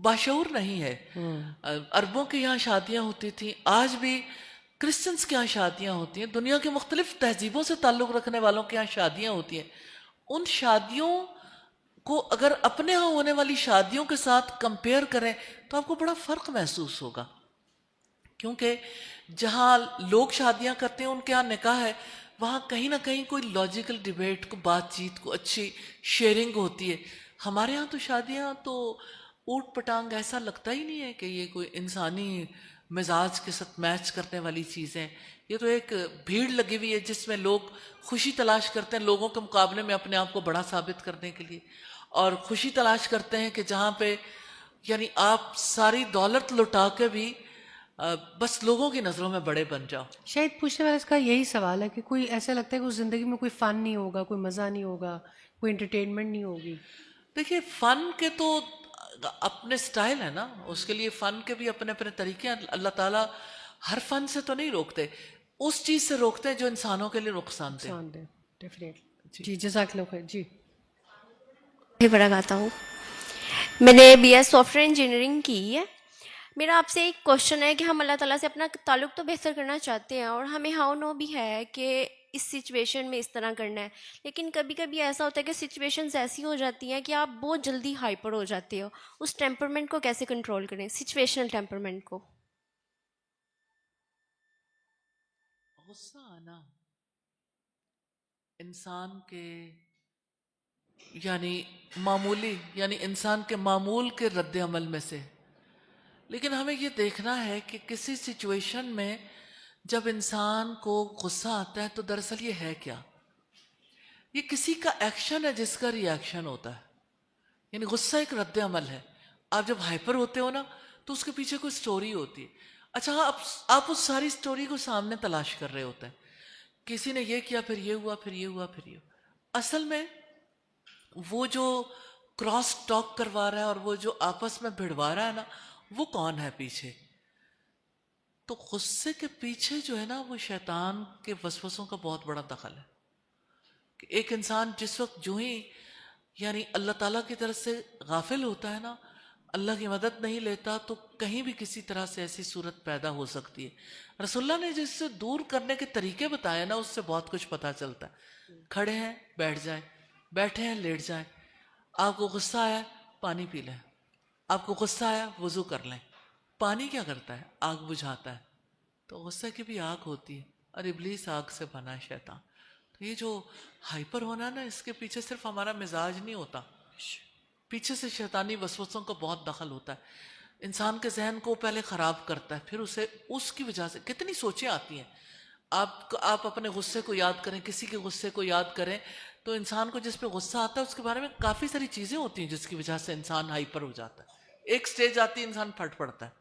باشعور نہیں ہے. عربوں کے یہاں شادیاں ہوتی تھیں، آج بھی کرسچنس کے یہاں شادیاں ہوتی ہیں، دنیا کے مختلف تہذیبوں سے تعلق رکھنے والوں کے یہاں شادیاں ہوتی ہیں. ان شادیوں کو اگر اپنے ہاں ہونے والی شادیوں کے ساتھ کمپیئر کریں تو آپ کو بڑا فرق محسوس ہوگا، کیونکہ جہاں لوگ شادیاں کرتے ہیں ان کے یہاں نکاح ہے، وہاں کہیں نہ کہیں کوئی لاجیکل ڈیبیٹ کو، بات چیت کو، اچھی شیئرنگ ہوتی ہے. ہمارے ہاں تو شادیاں تو اوٹ پٹانگ، ایسا لگتا ہی نہیں ہے کہ یہ کوئی انسانی مزاج کے ساتھ میچ کرنے والی چیزیں. یہ تو ایک بھیڑ لگی ہوئی ہے جس میں لوگ خوشی تلاش کرتے ہیں لوگوں کے مقابلے میں اپنے آپ کو بڑا ثابت کرنے کے لیے، اور خوشی تلاش کرتے ہیں کہ جہاں پہ یعنی آپ ساری دولت لٹا کے بھی بس لوگوں کی نظروں میں بڑے بن جاؤ. شاید پوچھنے والا اس کا یہی سوال ہے کہ کوئی ایسا لگتا ہے کہ اس زندگی میں کوئی فن نہیں ہوگا، کوئی مزہ نہیں ہوگا، کوئی انٹرٹینمنٹ نہیں ہوگی. دیکھیے فن کے تو اپنے سٹائل ہے نا، اس کے لیے فن کے بھی اپنے اپنے طریقے ہیں. اللہ تعالیٰ ہر فن سے تو نہیں روکتے، اس چیز سے روکتے ہیں جو انسانوں کے لیے نقصان دہ. نقصان دہ ڈیفینیٹلی. جی جزاک اللہ خیر. جی بھی بڑا گاتا ہوں. میں نے B S soft ware engineering کی ہے. میرا آپ سے ایک کوشچن ہے کہ ہم اللہ تعالیٰ سے اپنا تعلق تو بہتر کرنا چاہتے ہیں اور ہمیں ہاؤ نو بھی ہے کہ اس سچویشن میں اس طرح کرنا ہے، لیکن کبھی کبھی ایسا ہوتا ہے کہ سچویشنز ایسی ہو جاتی ہیں کہ آپ بہت جلدی ہائپر ہو جاتے ہو. اس ٹیمپرمنٹ کو کیسے کنٹرول کریں، سچویشنل ٹیمپرمنٹ کو؟ غصہ آنا انسان کے یعنی معمولی یعنی انسان کے معمول کے رد عمل میں سے، لیکن ہمیں یہ دیکھنا ہے کہ کسی سچویشن میں جب انسان کو غصہ آتا ہے تو دراصل یہ ہے کیا. یہ کسی کا ایکشن ہے جس کا ری ایکشن ہوتا ہے. یعنی غصہ ایک رد عمل ہے. آپ جب ہائپر ہوتے ہو نا تو اس کے پیچھے کوئی سٹوری ہوتی ہے. اچھا آپ اس ساری سٹوری کو سامنے تلاش کر رہے ہوتے ہیں، کسی نے یہ کیا، پھر یہ ہوا، پھر یہ ہوا، پھر یہ ہوا. اصل میں وہ جو کراس ٹاک کروا رہا ہے اور وہ جو آپس میں بھڑوا رہا ہے نا، وہ کون ہے پیچھے؟ تو غصے کے پیچھے جو ہے نا وہ شیطان کے وسوسوں کا بہت بڑا دخل ہے. کہ ایک انسان جس وقت جو ہی یعنی اللہ تعالیٰ کی طرف سے غافل ہوتا ہے نا، اللہ کی مدد نہیں لیتا، تو کہیں بھی کسی طرح سے ایسی صورت پیدا ہو سکتی ہے. رسول اللہ نے جس سے دور کرنے کے طریقے بتائے نا، اس سے بہت کچھ پتا چلتا ہے. کھڑے ہیں بیٹھ جائیں، بیٹھے ہیں لیٹ جائیں. آپ کو غصہ آیا پانی پی لیں، آپ کو غصہ آیا وضو کر لیں. پانی کیا کرتا ہے؟ آگ بجھاتا ہے. تو غصے کی بھی آگ ہوتی ہے، اور ابلیس آگ سے بنا ہے شیطان. تو یہ جو ہائپر ہونا نا، اس کے پیچھے صرف ہمارا مزاج نہیں ہوتا، پیچھے سے شیطانی وسوسوں کا بہت دخل ہوتا ہے. انسان کے ذہن کو پہلے خراب کرتا ہے، پھر اسے اس کی وجہ سے کتنی سوچیں آتی ہیں. آپ اپنے غصے کو یاد کریں، کسی کے غصے کو یاد کریں، تو انسان کو جس پہ غصہ آتا ہے اس کے بارے میں کافی ساری چیزیں ہوتی ہیں جس کی وجہ سے انسان ہائپر ہو جاتا ہے. ایک سٹیج آتی ہے انسان پھٹ پڑتا ہے.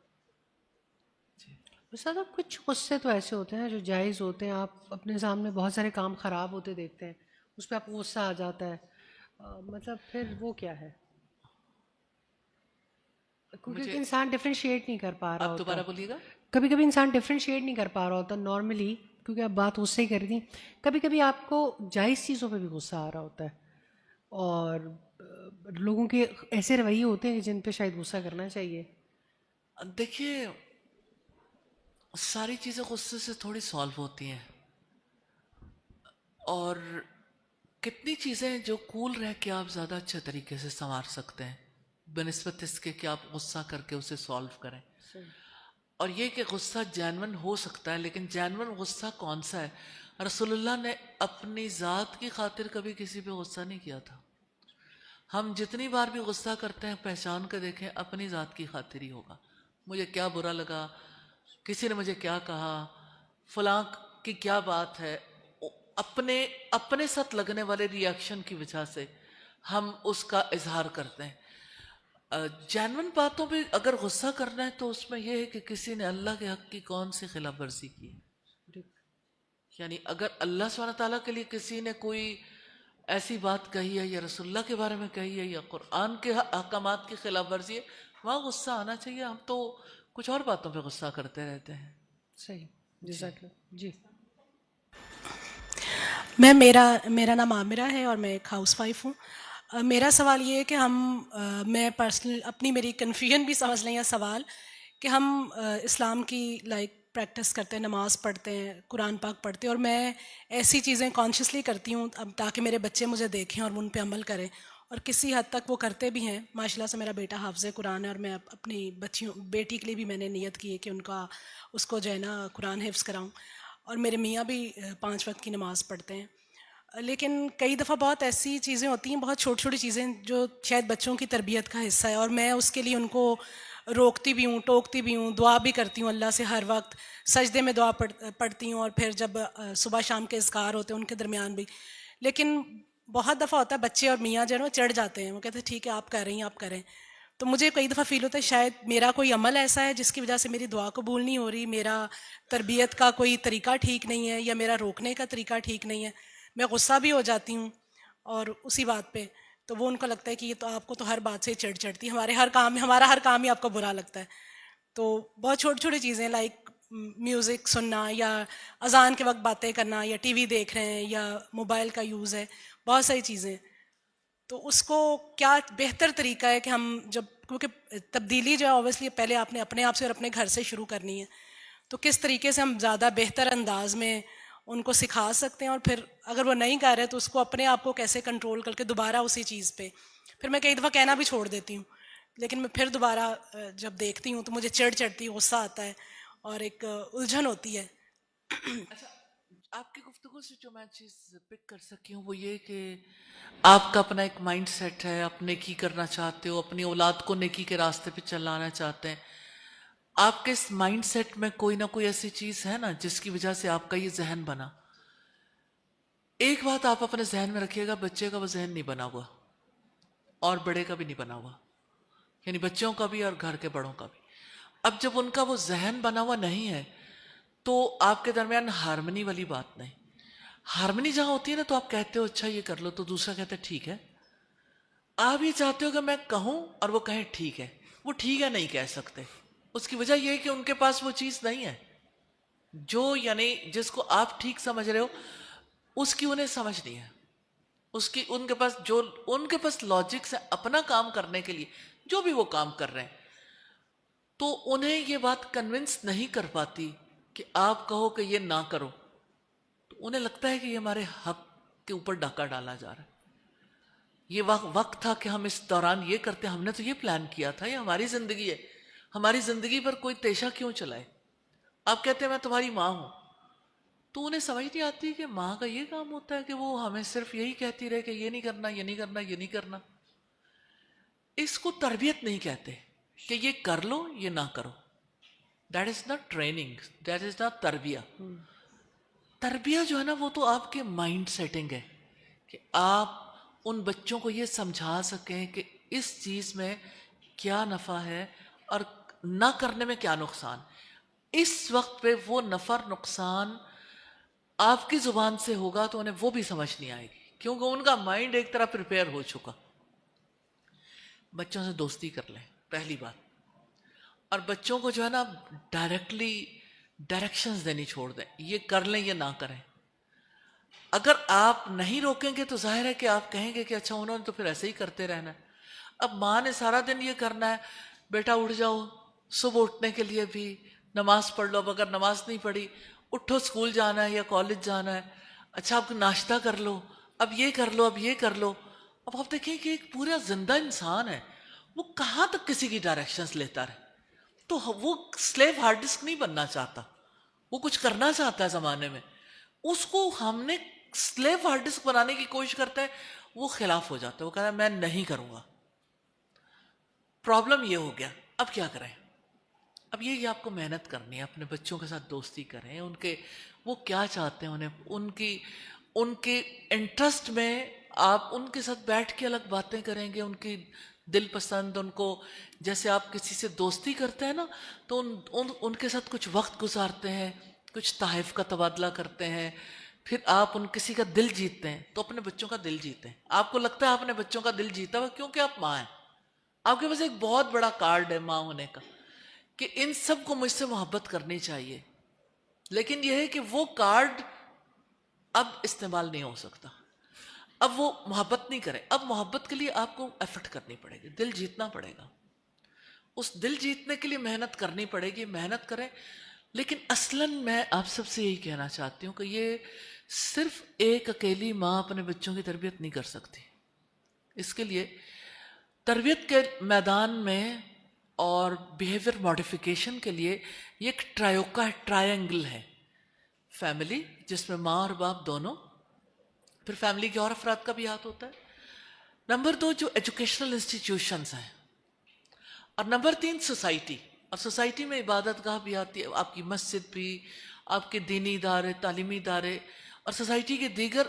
استاد صاحب کچھ غصے تو ایسے ہوتے ہیں جو جائز ہوتے ہیں، آپ اپنے سامنے بہت سارے کام خراب ہوتے دیکھتے ہیں، اس پہ آپ کو غصہ آ جاتا ہے، مطلب پھر وہ کیا ہے؟ کیونکہ انسان ڈفرینشیٹ نہیں کر پا رہا آپ ہوتا. دوبارہ بولیے گا. کبھی کبھی انسان ڈفرینشیٹ نہیں کر پا رہا ہوتا نارملی، کیونکہ آپ بات غصے ہی کر رہی تھیں. کبھی کبھی آپ کو جائز چیزوں پہ بھی غصہ آ رہا ہوتا ہے، اور لوگوں کے ایسے رویے ہوتے ہیں جن پہ شاید غصہ کرنا چاہیے. دیکھیے ساری چیزیں غصے سے تھوڑی سالو ہوتی ہیں، اور کتنی چیزیں جو کول رہ کے آپ زیادہ اچھے طریقے سے سنوار سکتے ہیں بنسبت اس کے کہ آپ غصہ کر کے اسے سالو کریں. اور یہ کہ غصہ جینون ہو سکتا ہے، لیکن جینون غصہ کون سا ہے؟ رسول اللہ نے اپنی ذات کی خاطر کبھی کسی پہ غصہ نہیں کیا تھا. ہم جتنی بار بھی غصہ کرتے ہیں پہچان کے دیکھیں اپنی ذات کی خاطر ہی ہوگا. مجھے کیا برا لگا، کسی نے مجھے کیا کہا، فلاں کی کیا بات ہے، اپنے ساتھ لگنے والے ری ایکشن کی وجہ سے ہم اس کا اظہار کرتے ہیں. جینون باتوں پہ اگر غصہ کرنا ہے تو اس میں یہ ہے کہ کسی نے اللہ کے حق کی کون سی خلاف ورزی کی. یعنی اگر اللہ سبحانہ تعالیٰ کے لیے کسی نے کوئی ایسی بات کہی ہے یا رسول اللہ کے بارے میں کہی ہے یا قرآن کے احکامات کی خلاف ورزی ہے، وہاں غصہ آنا چاہیے. ہم تو کچھ اور باتوں پہ غصہ کرتے رہتے ہیں. صحیح. جزاک اللہ. جی میرا نام عامرہ ہے اور میں ایک ہاؤس وائف ہوں. میرا سوال یہ ہے کہ میں پرسنل اپنی میری کنفیوژن بھی سمجھ لیں یا سوال کہ ہم اسلام کی پریکٹس کرتے ہیں، نماز پڑھتے ہیں، قرآن پاک پڑھتے ہیں، اور میں ایسی چیزیں کانشیسلی کرتی ہوں اب تاکہ میرے بچے مجھے دیکھیں اور ان پہ عمل کریں، اور کسی حد تک وہ کرتے بھی ہیں. ماشاء اللہ سے میرا بیٹا حافظ قرآن ہے، اور میں اپنی بیٹی کے لیے بھی میں نے نیت کی ہے کہ اس کو جو ہے نا قرآن حفظ کراؤں، اور میرے میاں بھی 5 وقت کی نماز پڑھتے ہیں. لیکن کئی دفعہ بہت ایسی چیزیں ہوتی ہیں، بہت چھوٹی چھوٹی چیزیں جو شاید بچوں کی تربیت کا حصہ ہے، اور میں اس کے لیے ان کو روکتی بھی ہوں، ٹوکتی بھی ہوں، دعا بھی کرتی ہوں اللہ سے ہر وقت، سجدے میں دعا پڑھتی ہوں، اور پھر جب صبح شام کے اذکار ہوتے ہیں ان کے درمیان بھی. لیکن بہت دفعہ ہوتا ہے بچے اور میاں جو ہے نا چڑھ جاتے ہیں، وہ کہتے ہیں ٹھیک ہے آپ کر رہی ہیں آپ کریں. تو مجھے کئی دفعہ فیل ہوتا ہے شاید میرا کوئی عمل ایسا ہے جس کی وجہ سے میری دعا قبول نہیں ہو رہی، میرا تربیت کا کوئی طریقہ ٹھیک نہیں ہے، یا میرا روکنے کا طریقہ ٹھیک نہیں ہے. میں غصہ بھی ہو جاتی ہوں اور اسی بات پہ، تو وہ ان کو لگتا ہے کہ یہ تو آپ کو تو ہر بات سے چڑ چڑھتی ہے، ہمارا ہر کام ہی آپ کو برا لگتا ہے. تو بہت چھوٹی چھوٹی چیزیں لائک میوزک سننا، یا اذان کے وقت باتیں کرنا، یا ٹی وی دیکھ رہے ہیں، یا موبائل کا یوز ہے، بہت ساری چیزیں. تو اس کو کیا بہتر طریقہ ہے کہ ہم کیونکہ تبدیلی جو ہے اوبیسلی پہلے آپ نے اپنے آپ سے اور اپنے گھر سے شروع کرنی ہے، تو کس طریقے سے ہم زیادہ بہتر انداز میں ان کو سکھا سکتے ہیں، اور پھر اگر وہ نہیں کر رہے تو اس کو اپنے آپ کو کیسے کنٹرول کر کے دوبارہ اسی چیز پہ. پھر میں کئی دفعہ کہنا بھی چھوڑ دیتی ہوں، لیکن میں پھر دوبارہ جب دیکھتی ہوں تو مجھے چڑھ چڑھتی، غصہ آتا ہے اور ایک الجھن ہوتی ہے. اچھا، آپ کی گفتگو سے جو میں چیز پک کر سکی ہوں وہ یہ کہ آپ کا اپنا ایک مائنڈ سیٹ ہے، آپ نیکی کرنا چاہتے ہو، اپنی اولاد کو نیکی کے راستے پہ چلانا چاہتے ہیں. آپ کے اس مائنڈ سیٹ میں کوئی نہ کوئی ایسی چیز ہے نا جس کی وجہ سے آپ کا یہ ذہن بنا. ایک بات آپ اپنے ذہن میں رکھیے گا، بچے کا وہ ذہن نہیں بنا ہوا اور بڑے کا بھی نہیں بنا ہوا، یعنی بچوں کا بھی اور گھر کے بڑوں کا بھی. اب جب ان کا وہ ذہن بنا ہوا نہیں ہے تو آپ کے درمیان ہارمنی والی بات نہیں. ہارمنی جہاں ہوتی ہے نا تو آپ کہتے ہو اچھا یہ کر لو، تو دوسرا کہتا ہے ٹھیک ہے. آپ یہ چاہتے ہو کہ میں کہوں اور وہ کہیں ٹھیک ہے. وہ ٹھیک ہے نہیں کہہ سکتے، اس کی وجہ یہ ہے کہ ان کے پاس وہ چیز نہیں ہے جو یعنی جس کو آپ ٹھیک سمجھ رہے ہو اس کی انہیں سمجھ نہیں ہے. ان کے پاس لاجکس ہے اپنا کام کرنے کے لیے جو بھی وہ کام کر رہے ہیں، تو انہیں یہ بات کنونس نہیں کر پاتی کہ آپ کہو کہ یہ نہ کرو. تو انہیں لگتا ہے کہ یہ ہمارے حق کے اوپر ڈاکہ ڈالا جا رہا ہے. یہ وقت تھا کہ ہم اس دوران یہ کرتے، ہم نے تو یہ پلان کیا تھا، یہ ہماری زندگی ہے، ہماری زندگی پر کوئی تیشہ کیوں چلائے. آپ کہتے ہیں میں تمہاری ماں ہوں، تو انہیں سمجھ نہیں آتی کہ ماں کا یہ کام ہوتا ہے کہ وہ ہمیں صرف یہی کہتی رہے کہ یہ نہیں کرنا، یہ نہیں کرنا، یہ نہیں کرنا. اس کو تربیت نہیں کہتے کہ یہ کر لو یہ نہ کرو. That is not training, that is not tarbiyah. تربیہ جو ہے نا وہ تو آپ کے مائنڈ سیٹنگ ہے کہ آپ ان بچوں کو یہ سمجھا سکیں کہ اس چیز میں کیا نفع ہے اور نہ کرنے میں کیا نقصان. اس وقت پہ وہ نفع نقصان آپ کی زبان سے ہوگا تو انہیں وہ بھی سمجھ نہیں آئے گی کیونکہ ان کا مائنڈ ایک طرح پریپیئر ہو چکا. بچوں سے دوستی کر لیں پہلی بات، اور بچوں کو جو ہے نا ڈائریکٹلی ڈائریکشنز دینی چھوڑ دیں، یہ کر لیں یہ نہ کریں. اگر آپ نہیں روکیں گے تو ظاہر ہے کہ آپ کہیں گے کہ اچھا انہوں نے تو پھر ایسے ہی کرتے رہنا ہے. اب ماں نے سارا دن یہ کرنا ہے، بیٹا اٹھ جاؤ، صبح اٹھنے کے لیے بھی نماز پڑھ لو، اب اگر نماز نہیں پڑھی اٹھو اسکول جانا ہے یا کالج جانا ہے، اچھا آپ ناشتہ کر لو، اب یہ کر لو، اب یہ کر لو. اب آپ دیکھیں کہ ایک پورا زندہ انسان ہے، وہ کہاں تک کسی کی ڈائریکشنز لیتا رہے. تو وہ سلیو ہارڈ ڈسک نہیں بننا چاہتا، وہ کچھ کرنا چاہتا ہے زمانے میں. اس کو ہم نے سلیو ہارڈ ڈسک بنانے کی کوشش کرتا ہے، وہ خلاف ہو جاتا ہے، وہ کہتا ہے میں نہیں کروں گا. پرابلم یہ ہو گیا. اب کیا کریں؟ اب یہ آپ کو محنت کرنی ہے، اپنے بچوں کے ساتھ دوستی کریں، ان کے وہ کیا چاہتے ہیں، انہیں ان کے انٹرسٹ میں آپ ان کے ساتھ بیٹھ کے الگ باتیں کریں گے، ان کی دل پسند، ان کو جیسے آپ کسی سے دوستی کرتے ہیں نا تو ان کے ساتھ کچھ وقت گزارتے ہیں، کچھ تحائف کا تبادلہ کرتے ہیں، پھر آپ کسی کا دل جیتتے ہیں. تو اپنے بچوں کا دل جیتے ہیں. آپ کو لگتا ہے آپ نے بچوں کا دل جیتا ہوا کیونکہ آپ ماں ہیں، آپ کے پاس ایک بہت بڑا کارڈ ہے ماں ہونے کا کہ ان سب کو مجھ سے محبت کرنی چاہیے. لیکن یہ ہے کہ وہ کارڈ اب استعمال نہیں ہو سکتا. اب وہ محبت نہیں کرے. اب محبت کے لیے آپ کو ایفرٹ کرنی پڑے گی، دل جیتنا پڑے گا. اس دل جیتنے کے لیے محنت کرنی پڑے گی. محنت کریں. لیکن اصلاً میں آپ سب سے یہی کہنا چاہتی ہوں کہ یہ صرف ایک اکیلی ماں اپنے بچوں کی تربیت نہیں کر سکتی. اس کے لیے تربیت کے میدان میں اور بیہیویئر ماڈیفیکیشن کے لیے یہ ایک ٹرائیوکا ٹرائنگل ہے. فیملی جس میں ماں اور باپ دونوں، پھر فیملی کے اور افراد کا بھی ہاتھ ہوتا ہے. نمبر 2 جو ایجوکیشنل انسٹیٹیوشنز ہیں، اور نمبر 3 سوسائٹی. اور سوسائٹی میں عبادت گاہ بھی آتی ہے، آپ کی مسجد بھی، آپ کے دینی ادارے، تعلیمی ادارے، اور سوسائٹی کے دیگر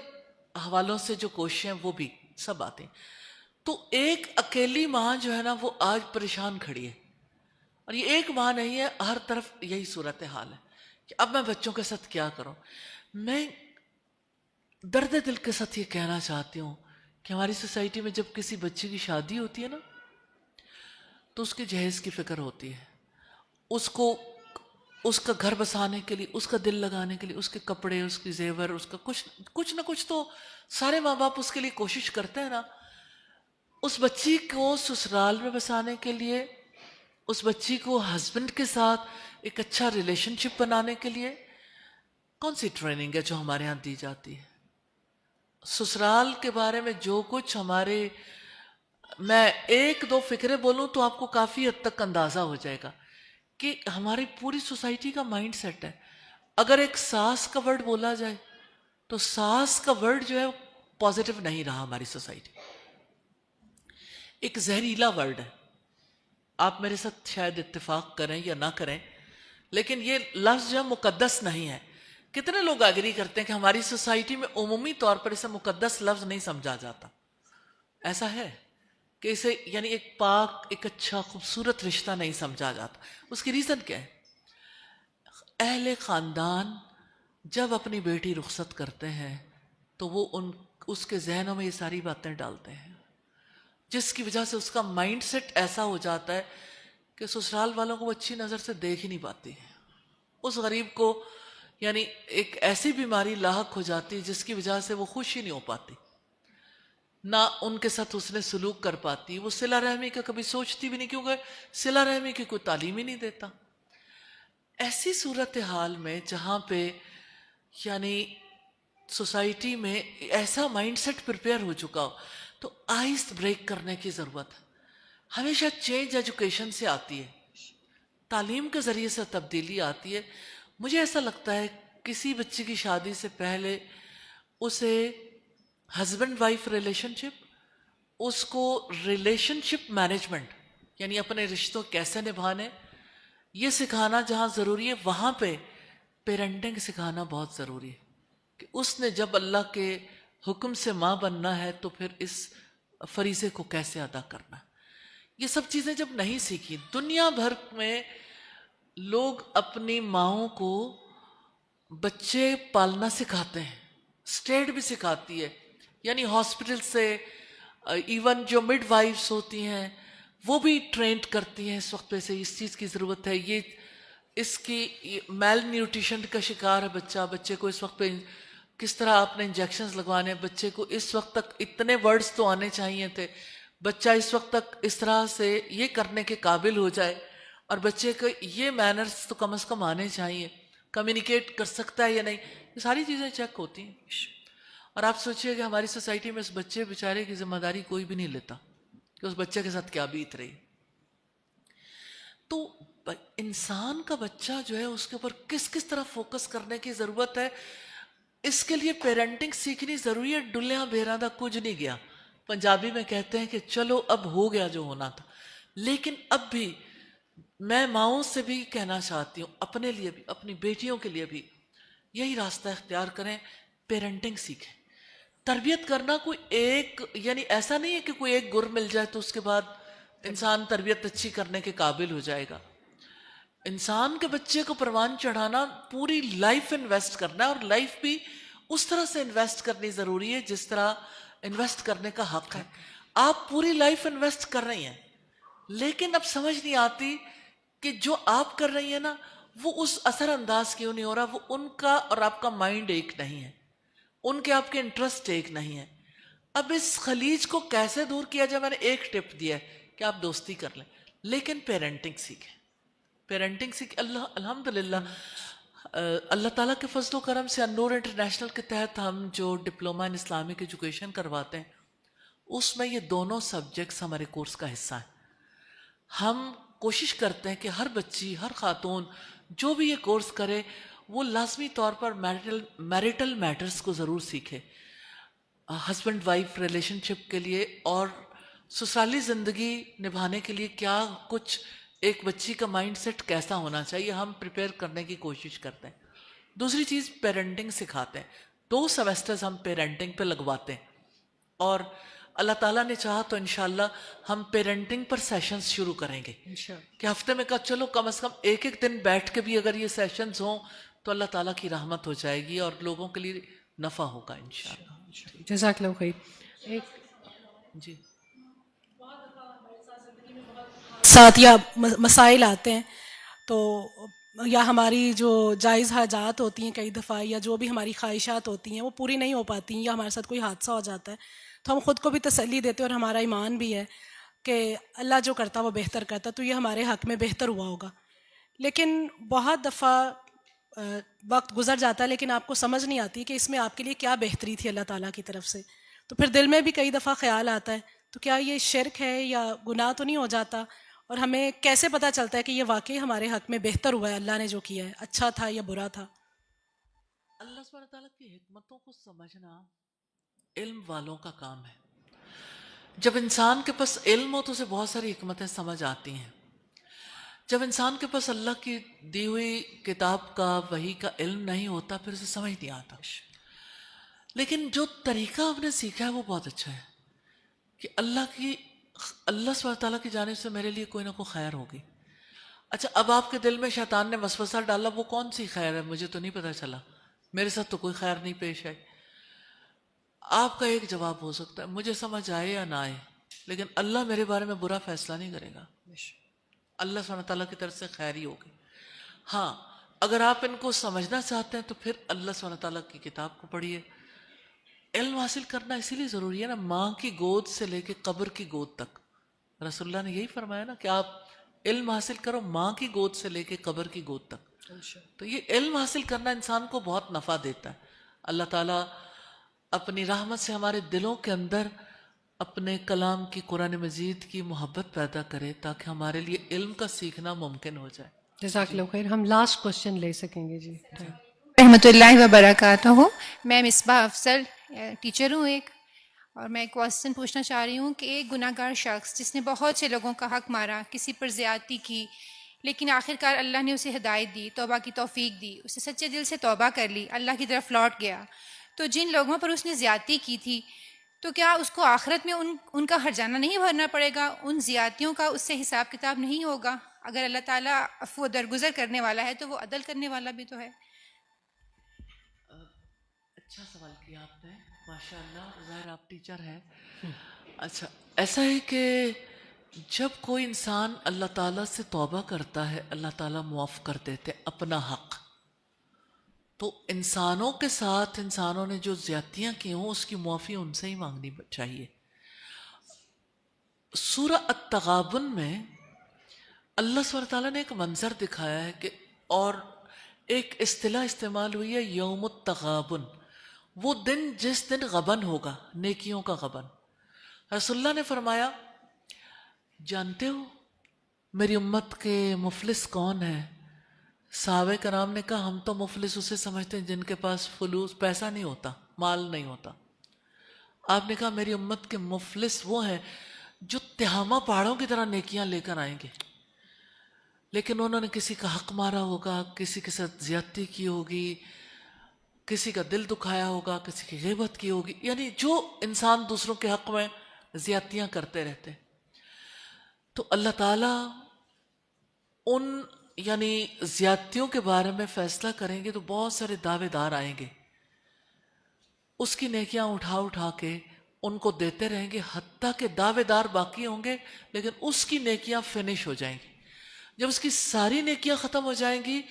حوالوں سے جو کوششیں ہیں وہ بھی سب آتے ہیں. تو ایک اکیلی ماں جو ہے نا وہ آج پریشان کھڑی ہے. اور یہ ایک ماں نہیں ہے، ہر طرف یہی صورتحال ہے کہ اب میں بچوں کے ساتھ کیا کروں. میں درد دل کے ساتھ یہ کہنا چاہتی ہوں کہ ہماری سوسائٹی میں جب کسی بچے کی شادی ہوتی ہے نا تو اس کے جہیز کی فکر ہوتی ہے، اس کا گھر بسانے کے لیے، اس کا دل لگانے کے لیے، اس کے کپڑے، اس کی زیور، اس کا کچھ نہ کچھ تو سارے ماں باپ اس کے لیے کوشش کرتے ہیں نا. اس بچی کو سسرال میں بسانے کے لیے، اس بچی کو ہسبینڈ کے ساتھ ایک اچھا ریلیشن شپ بنانے کے لیے کون سی ٹریننگ ہے جو ہمارے ہاں دی جاتی ہے؟ سسرال کے بارے میں جو کچھ میں 1-2 فکریں بولوں تو آپ کو کافی حد تک اندازہ ہو جائے گا کہ ہماری پوری سوسائٹی کا مائنڈ سیٹ ہے. اگر ایک ساس کا ورڈ بولا جائے تو ساس کا ورڈ جو ہے پازیٹیو نہیں رہا ہماری سوسائٹی. ایک زہریلا ورڈ ہے. آپ میرے ساتھ شاید اتفاق کریں یا نہ کریں، لیکن یہ لفظ جو ہے مقدس نہیں ہے. کتنے لوگ ایگری کرتے ہیں کہ ہماری سوسائٹی میں عمومی طور پر اسے مقدس لفظ نہیں سمجھا جاتا؟ ایسا ہے کہ اسے یعنی ایک پاک، ایک اچھا خوبصورت رشتہ نہیں سمجھا جاتا. اس کی ریزن کیا ہے؟ اہل خاندان جب اپنی بیٹی رخصت کرتے ہیں تو وہ اس کے ذہنوں میں یہ ساری باتیں ڈالتے ہیں، جس کی وجہ سے اس کا مائنڈ سیٹ ایسا ہو جاتا ہے کہ سسرال والوں کو وہ اچھی نظر سے دیکھ ہی نہیں پاتی. اس غریب کو یعنی ایک ایسی بیماری لاحق ہو جاتی ہے جس کی وجہ سے وہ خوش ہی نہیں ہو پاتی، نہ ان کے ساتھ اس نے سلوک کر پاتی. وہ صلہ رحمی کا کبھی سوچتی بھی نہیں کیونکہ صلہ رحمی کی کوئی تعلیم ہی نہیں دیتا. ایسی صورتحال میں جہاں پہ یعنی سوسائٹی میں ایسا مائنڈ سیٹ پریپیئر ہو چکا ہو تو آئس بریک کرنے کی ضرورت ہے. ہمیشہ چینج ایجوکیشن سے آتی ہے، تعلیم کے ذریعے سے تبدیلی آتی ہے. مجھے ایسا لگتا ہے کسی بچے کی شادی سے پہلے اسے ہسبینڈ وائف ریلیشن شپ، اس کو ریلیشن شپ مینجمنٹ یعنی اپنے رشتوں کیسے نبھانے یہ سکھانا جہاں ضروری ہے، وہاں پہ پیرنٹنگ سکھانا بہت ضروری ہے کہ اس نے جب اللہ کے حکم سے ماں بننا ہے تو پھر اس فریضے کو کیسے ادا کرنا ہے. یہ سب چیزیں جب نہیں سیکھی، دنیا بھر میں لوگ اپنی ماؤں کو بچے پالنا سکھاتے ہیں، اسٹیٹ بھی سکھاتی ہے، یعنی ہاسپٹل سے ایون جو مڈ وائفز ہوتی ہیں وہ بھی ٹرینڈ کرتی ہیں اس وقت پہ سے اس چیز کی ضرورت ہے. یہ اس کی میل نیوٹریشن کا شکار ہے بچے کو اس وقت پہ کس طرح آپ نے انجیکشنز لگوانے، بچے کو اس وقت تک اتنے ورڈز تو آنے چاہیے تھے، بچہ اس وقت تک اس طرح سے یہ کرنے کے قابل ہو جائے، اور بچے کو یہ مینرز تو کم از کم آنے چاہیے، کمیونیکیٹ کر سکتا ہے یا نہیں، یہ ساری چیزیں چیک ہوتی ہیں. اور آپ سوچئے کہ ہماری سوسائٹی میں اس بچے بیچارے کی ذمہ داری کوئی بھی نہیں لیتا کہ اس بچے کے ساتھ کیا بیت رہی. تو انسان کا بچہ جو ہے اس کے اوپر کس کس طرح فوکس کرنے کی ضرورت ہے. اس کے لیے پیرنٹنگ سیکھنی ضروری ہے. ڈلیاں بھیراں دا کچھ نہیں گیا. پنجابی میں کہتے ہیں کہ چلو اب ہو گیا جو ہونا تھا. لیکن اب بھی میں ماؤں سے بھی کہنا چاہتی ہوں, اپنے لیے بھی, اپنی بیٹیوں کے لیے بھی, یہی راستہ اختیار کریں, پیرنٹنگ سیکھیں. تربیت کرنا کوئی ایک, یعنی ایسا نہیں ہے کہ کوئی ایک گر مل جائے تو اس کے بعد انسان تربیت اچھی کرنے کے قابل ہو جائے گا. انسان کے بچے کو پروان چڑھانا پوری لائف انویسٹ کرنا ہے, اور لائف بھی اس طرح سے انویسٹ کرنی ضروری ہے جس طرح انویسٹ کرنے کا حق ہے. آپ پوری لائف انویسٹ کر رہی ہیں, لیکن اب سمجھ نہیں آتی کہ جو آپ کر رہی ہیں نا وہ اس اثر انداز کیوں نہیں ہو رہا. وہ ان کا اور آپ کا مائنڈ ایک نہیں ہے, ان کے آپ کے انٹرسٹ ایک نہیں ہے. اب اس خلیج کو کیسے دور کیا جائے, میں نے ایک ٹپ دیا ہے کہ آپ دوستی کر لیں, لیکن پیرنٹنگ سیکھیں. پیرنٹنگ سیکھ الحمدللہ اللہ تعالیٰ کے فضل و کرم سے النور انٹرنیشنل کے تحت ہم جو ڈپلومہ ان اسلامک ایجوکیشن کرواتے ہیں اس میں یہ دونوں سبجیکٹس ہمارے کورس کا حصہ ہیں. ہم کوشش کرتے ہیں کہ ہر بچی, ہر خاتون جو بھی یہ کورس کرے وہ لازمی طور پر میریٹل میٹرز کو ضرور سیکھے, ہسبینڈ وائف ریلیشن شپ کے لیے اور سسرالی زندگی نبھانے کے لیے کیا کچھ, ایک بچی کا مائنڈ سیٹ کیسا ہونا چاہیے, ہم پریپیئر کرنے کی کوشش کرتے ہیں. دوسری چیز پیرنٹنگ سکھاتے ہیں. 2 سیمسٹرز ہم پیرنٹنگ پہ لگواتے ہیں, اور اللہ تعالیٰ نے چاہا تو انشاءاللہ ہم پیرنٹنگ پر سیشنز شروع کریں گے کہ ہفتے میں کہا چلو کم از کم ایک دن بیٹھ کے بھی اگر یہ سیشنز ہوں تو اللہ تعالیٰ کی رحمت ہو جائے گی اور لوگوں کے لیے نفع ہوگا انشاءاللہ. جزاک اللہ خیر. ایک جی ساتھ یا مسائل آتے ہیں تو یا ہماری جو جائز حاجات ہوتی ہیں کئی دفعہ, یا جو بھی ہماری خواہشات ہوتی ہیں وہ پوری نہیں ہو پاتی ہیں, یا ہمارے ساتھ کوئی حادثہ ہو جاتا ہے تو ہم خود کو بھی تسلی دیتے ہیں, اور ہمارا ایمان بھی ہے کہ اللہ جو کرتا ہے وہ بہتر کرتا ہے, تو یہ ہمارے حق میں بہتر ہوا ہوگا. لیکن بہت دفعہ وقت گزر جاتا ہے لیکن آپ کو سمجھ نہیں آتی کہ اس میں آپ کے لیے کیا بہتری تھی اللہ تعالیٰ کی طرف سے. تو پھر دل میں بھی کئی دفعہ خیال آتا ہے تو کیا یہ شرک ہے یا گناہ تو نہیں ہو جاتا, اور ہمیں کیسے پتہ چلتا ہے کہ یہ واقعی ہمارے حق میں بہتر ہوا ہے, اللہ نے جو کیا ہے اچھا تھا یا برا تھا. اللہ سبحانہ تعالیٰ کی حکمتوں کو سمجھنا علم والوں کا کام ہے. جب انسان کے پاس علم ہو تو اسے بہت ساری حکمتیں سمجھ آتی ہیں. جب انسان کے پاس اللہ کی دی ہوئی کتاب کا, وحی کا علم نہیں ہوتا پھر اسے سمجھ نہیں آتا. لیکن جو طریقہ ہم نے سیکھا ہے وہ بہت اچھا ہے کہ اللہ سبحانہ تعالیٰ کی جانب سے میرے لیے کوئی نہ کوئی خیر ہوگی. اچھا اب آپ کے دل میں شیطان نے وسوسہ ڈالا, وہ کون سی خیر ہے مجھے تو نہیں پتہ چلا, میرے ساتھ تو کوئی خیر نہیں پیش آئی. آپ کا ایک جواب ہو سکتا ہے مجھے سمجھ آئے یا نہ آئے, لیکن اللہ میرے بارے میں برا فیصلہ نہیں کرے گا, اللہ سبحانہ تعالیٰ کی طرف سے خیر ہی ہوگی. ہاں اگر آپ ان کو سمجھنا چاہتے ہیں تو پھر اللہ سبحانہ تعالیٰ کی کتاب کو پڑھیے. علم حاصل کرنا اسی لیے ضروری ہے نا, ماں کی گود سے لے کے قبر کی گود تک. رسول اللہ نے یہی فرمایا نا کہ آپ علم حاصل کرو ماں کی گود سے لے کے قبر کی گود تک. تو یہ علم حاصل کرنا انسان کو بہت نفع دیتا ہے. اللہ تعالیٰ اپنی رحمت سے ہمارے دلوں کے اندر اپنے کلام کی, قرآن مجید کی محبت پیدا کرے تاکہ ہمارے لیے علم کا سیکھنا ممکن ہو جائے. جزاک اللہ خیر. ہم لاسٹ کوشچن لے سکیں گے. جی رحمۃ اللہ وبرکاتہ. میں مصباح افضل ٹیچر ہوں ایک, اور میں ایک کوشچن پوچھنا چاہ رہی ہوں کہ ایک گناہ گار شخص جس نے بہت سے لوگوں کا حق مارا, کسی پر زیادتی کی, لیکن آخرکار اللہ نے اسے ہدایت دی, توبہ کی توفیق دی, اسے سچے دل سے توبہ کر لی, اللہ کی طرف لوٹ گیا, تو جن لوگوں پر اس نے زیادتی کی تھی تو کیا اس کو آخرت میں ان کا ہرجانہ نہیں بھرنا پڑے گا, ان زیادتیوں کا اس سے حساب کتاب نہیں ہوگا؟ اگر اللہ تعالیٰ عفو و درگزر کرنے والا ہے تو وہ عدل کرنے والا بھی تو ہے. اچھا سوال کیا آپ نے, ماشاء اللہ. ظاہر آپ ٹیچر ہیں. اچھا ایسا ہے کہ جب کوئی انسان اللہ تعالیٰ سے توبہ کرتا ہے اللہ تعالیٰ معاف کر دیتے اپنا حق. تو انسانوں کے ساتھ انسانوں نے جو زیادتیاں کی ہوں اس کی معافی ان سے ہی مانگنی چاہیے. سورہ التغابن میں اللہ سبحانہ تعالیٰ نے ایک منظر دکھایا ہے کہ, اور ایک اصطلاح استعمال ہوئی ہے یوم التغابن, وہ دن جس دن غبن ہوگا، نیکیوں کا غبن. رسول اللہ نے فرمایا جانتے ہو میری امت کے مفلس کون ہے؟ صحابہ کرام نے کہا ہم تو مفلس اسے سمجھتے ہیں جن کے پاس فلوس، پیسہ نہیں ہوتا، مال نہیں ہوتا. آپ نے کہا میری امت کے مفلس وہ ہیں جو تہامہ پہاڑوں کی طرح نیکیاں لے کر آئیں گے، لیکن انہوں نے کسی کا حق مارا ہوگا، کسی کے ساتھ زیادتی کی ہوگی، کسی کا دل دکھایا ہوگا، کسی کی غیبت کی ہوگی، یعنی جو انسان دوسروں کے حق میں زیادتیاں کرتے رہتے. تو اللہ تعالیٰ ان یعنی زیادتیوں کے بارے میں فیصلہ کریں گے تو بہت سارے دعوے دار آئیں گے، اس کی نیکیاں اٹھا اٹھا کے ان کو دیتے رہیں گے حتیٰ کہ دعوے دار باقی ہوں گے لیکن اس کی نیکیاں فنش ہو جائیں گی. جب اس کی ساری نیکیاں ختم ہو جائیں گی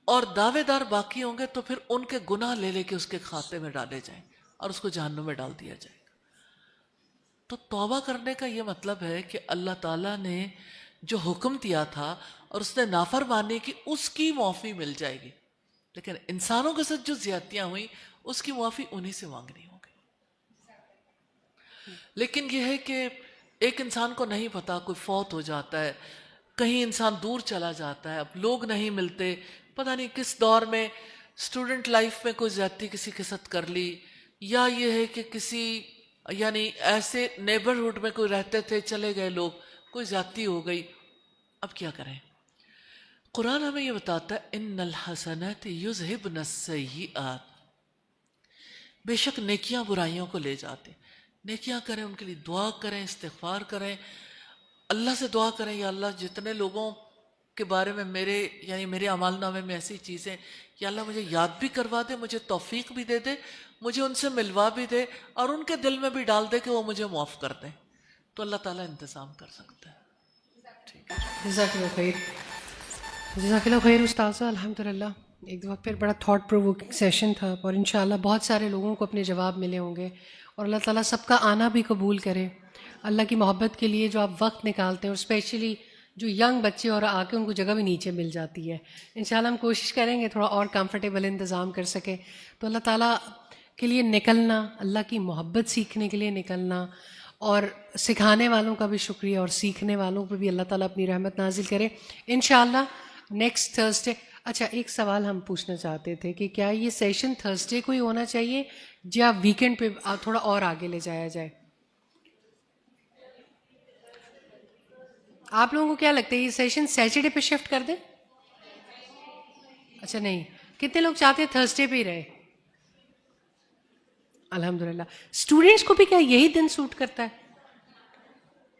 اور دعوے دار باقی ہوں گے تو پھر ان کے گناہ لے لے کے اس کے کھاتے میں ڈالے جائیں اور اس کو جہنم میں ڈال دیا جائے گا. تو توبہ کرنے کا یہ مطلب ہے کہ اللہ تعالیٰ نے جو حکم دیا تھا اور اس نے نافرمانی کی اس کی معافی مل جائے گی، لیکن انسانوں کے ساتھ جو زیادتیاں ہوئیں اس کی معافی انہی سے مانگنی ہوگی. لیکن یہ ہے کہ ایک انسان کو نہیں پتا، کوئی فوت ہو جاتا ہے، کہیں انسان دور چلا جاتا ہے، اب لوگ نہیں ملتے، پتہ نہیں کس دور میں اسٹوڈنٹ لائف میں کوئی زیادتی کسی کے ساتھ کر لی، یا یہ ہے کہ کسی یعنی ایسے نیبرہڈ میں کوئی رہتے تھے چلے گئے لوگ، کوئی زیادتی ہو گئی، اب کیا کریں؟ قرآن ہمیں یہ بتاتا ہے ان الحسنات یذہبن السیئات، بے شک نیکیاں برائیوں کو لے جاتے. نیکیاں کریں، ان کے لیے دعا کریں، استغفار کریں، اللہ سے دعا کریں یا اللہ جتنے لوگوں کے بارے میں میرے اعمال نامے میں ایسی چیزیں، یا اللہ مجھے یاد بھی کروا دے، مجھے توفیق بھی دے دے، مجھے ان سے ملوا بھی دے اور ان کے دل میں بھی ڈال دے کہ وہ مجھے معاف کر دیں، تو اللہ تعالیٰ انتظام کر سکتا ہے. جزاک اللہ خیر. جزاک اللہ خیر استاذہ. الحمدللہ ایک دفعہ پھر بڑا تھاٹ پرووکنگ سیشن تھا اور انشاءاللہ بہت سارے لوگوں کو اپنے جواب ملے ہوں گے اور اللہ تعالیٰ سب کا آنا بھی قبول کرے. اللہ کی محبت کے لیے جو آپ وقت نکالتے ہیں اور اسپیشلی جو ینگ بچے اور آ کے ان کو جگہ بھی نیچے مل جاتی ہے، انشاءاللہ ہم کوشش کریں گے تھوڑا اور کمفرٹیبل انتظام کر سکیں. تو اللہ تعالیٰ کے لیے نکلنا، اللہ کی محبت سیکھنے کے لیے نکلنا، اور سکھانے والوں کا بھی شکریہ اور سیکھنے والوں پہ بھی اللہ تعالیٰ اپنی رحمت نازل کرے انشاءاللہ. Next Thursday. اچھا ایک سوال ہم پوچھنا چاہتے تھے کہ کیا یہ سیشن تھرسڈے کو ہی ہونا چاہیے یا ویکینڈ پہ تھوڑا اور آگے لے جایا جائے؟ آپ لوگوں کو کیا لگتا ہے یہ سیشن سیٹرڈے پہ شفٹ کر دیں؟ اچھا نہیں، کتنے لوگ چاہتے ہیں تھرسڈے پہ ہی رہے؟ الحمدللہ. اسٹوڈینٹس کو بھی کیا یہی دن سوٹ کرتا ہے؟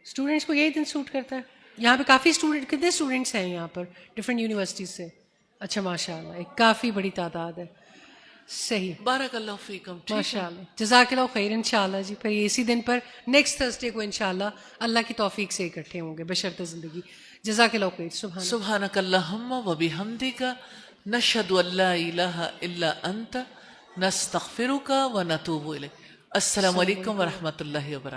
اسٹوڈینٹس کو یہی دن سوٹ کرتا ہے؟ یہاں پہ کافی اسٹوڈنٹ، کتنے اسٹوڈنٹس ہیں یہاں پر ڈفرینٹ یونیورسٹیز سے؟ اچھا ماشاء اللہ ایک کافی بڑی تعداد ہے. صحیح، بارک اللہ فیکم. ماشاء اللہ. جزاک اللہ خیر. انشاءاللہ جی پھر اسی دن پر نیکسٹ تھرسڈے کو انشاءاللہ اللہ کی توفیق سے اکٹھے ہوں گے بشرط زندگی. جزاک اللہ خیر. سبحانک اللہم و بحمدک نشہد ان لا الہ الا انت نستغفرک و نتوب الیک. السلام علیکم ورحمۃ اللہ وبرکاتہ.